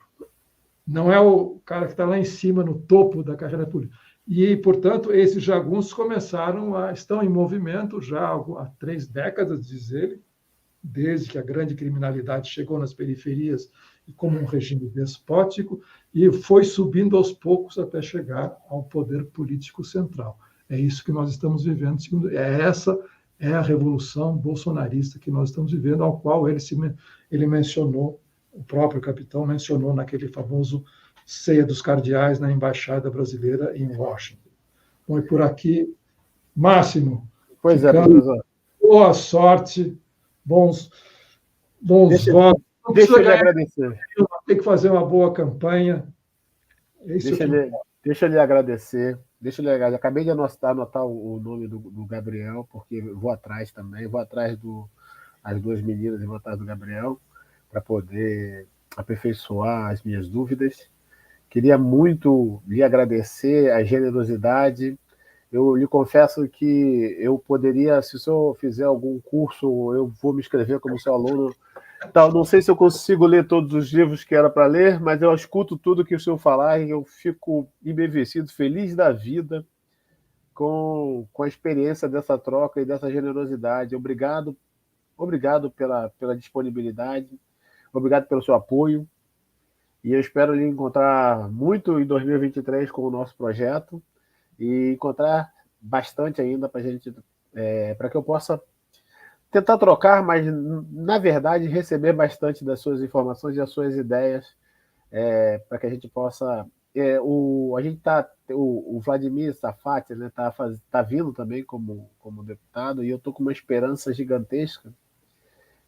Speaker 2: Não é o cara que está lá em cima, no topo da carreira política. E, portanto, esses jagunços estão em movimento já há 3 décadas, diz ele, desde que a grande criminalidade chegou nas periferias e como um regime despótico, e foi subindo aos poucos até chegar ao poder político central. É isso que nós estamos vivendo. Essa é a revolução bolsonarista que nós estamos vivendo, ao qual ele mencionou, o próprio capitão mencionou naquele famoso Ceia dos Cardeais na Embaixada Brasileira em Washington. Bom, e por aqui, Máximo,
Speaker 1: Pois é, professor.
Speaker 2: Boa sorte, bons votos.
Speaker 1: Deixa eu lhe agradecer.
Speaker 2: Tem que fazer uma boa campanha.
Speaker 1: Deixa eu lhe agradecer. Acabei de anotar o nome do Gabriel, porque vou atrás também. Vou atrás das duas meninas e vou atrás do Gabriel para poder aperfeiçoar as minhas dúvidas. Queria muito lhe agradecer a generosidade. Eu lhe confesso que eu poderia, se o senhor fizer algum curso, eu vou me inscrever como seu aluno. Não sei se eu consigo ler todos os livros que era para ler, mas eu escuto tudo que o senhor falar e eu fico embevecido, feliz da vida com a experiência dessa troca e dessa generosidade. Obrigado pela disponibilidade, obrigado pelo seu apoio. E eu espero lhe encontrar muito em 2023 com o nosso projeto e encontrar bastante ainda para que eu possa tentar trocar, mas, na verdade, receber bastante das suas informações e das suas ideias, para que a gente possa... o Vladimir Safati, né, tá vindo também como deputado, e eu estou com uma esperança gigantesca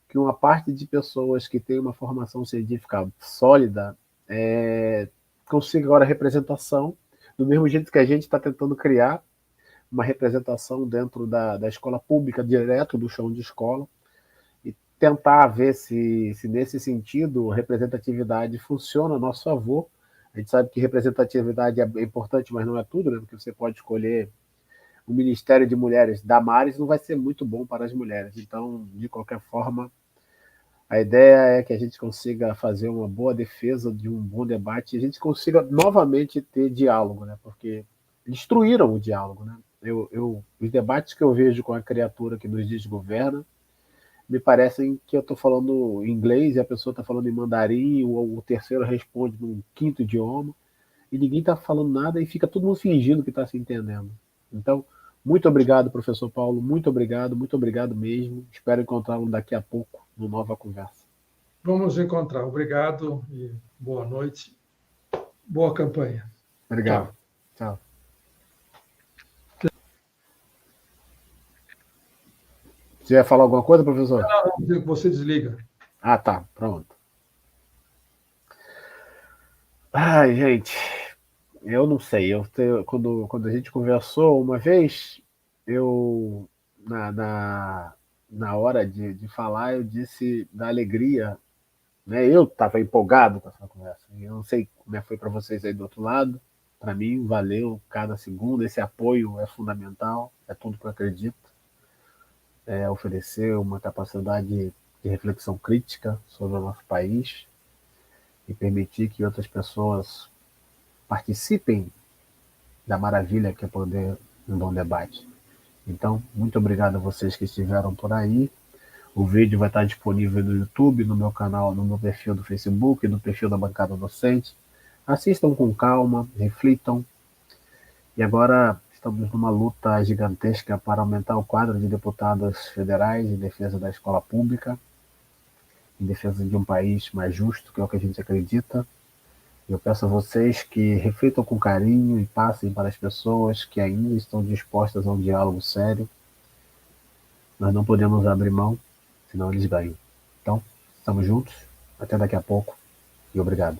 Speaker 1: que uma parte de pessoas que tem uma formação científica sólida consiga agora representação, do mesmo jeito que a gente está tentando criar uma representação dentro da escola pública, direto do chão de escola, e tentar ver se nesse sentido a representatividade funciona a nosso favor. A gente sabe que representatividade é importante, mas não é tudo, né? Porque você pode escolher o Ministério de Mulheres Damares, não vai ser muito bom para as mulheres. Então, de qualquer forma, a ideia é que a gente consiga fazer uma boa defesa de um bom debate e a gente consiga novamente ter diálogo, né? Porque destruíram o diálogo, né? Os debates que eu vejo com a criatura que nos desgoverna me parecem que eu estou falando inglês e a pessoa está falando em mandarim, ou o terceiro responde num quinto idioma, e ninguém está falando nada e fica todo mundo fingindo que está se entendendo. Então, muito obrigado, professor Paulo, muito obrigado mesmo. Espero encontrá-lo daqui a pouco no Nova Conversa.
Speaker 2: Vamos nos encontrar. Obrigado e boa noite. Boa campanha.
Speaker 1: Obrigado. Tchau. Você ia falar alguma coisa, professor?
Speaker 2: Não, você desliga.
Speaker 1: Ah, tá. Pronto. Ai, gente, eu não sei. Quando a gente conversou uma vez, na hora de falar, eu disse da alegria, né? Eu estava empolgado com essa conversa. Eu não sei como foi para vocês aí do outro lado. Para mim, valeu cada segundo. Esse apoio é fundamental, é tudo que eu acredito. Oferecer uma capacidade de reflexão crítica sobre o nosso país e permitir que outras pessoas participem da maravilha que é poder um bom debate. Então, muito obrigado a vocês que estiveram por aí. O vídeo vai estar disponível no YouTube, no meu canal, no meu perfil do Facebook, no perfil da Bancada Docente. Assistam com calma, reflitam. E agora estamos numa luta gigantesca para aumentar o quadro de deputados federais em defesa da escola pública, em defesa de um país mais justo, que é o que a gente acredita. Eu peço a vocês que reflitam com carinho e passem para as pessoas que ainda estão dispostas a um diálogo sério. Nós não podemos abrir mão, senão eles ganham. Então, estamos juntos. Até daqui a pouco e obrigado.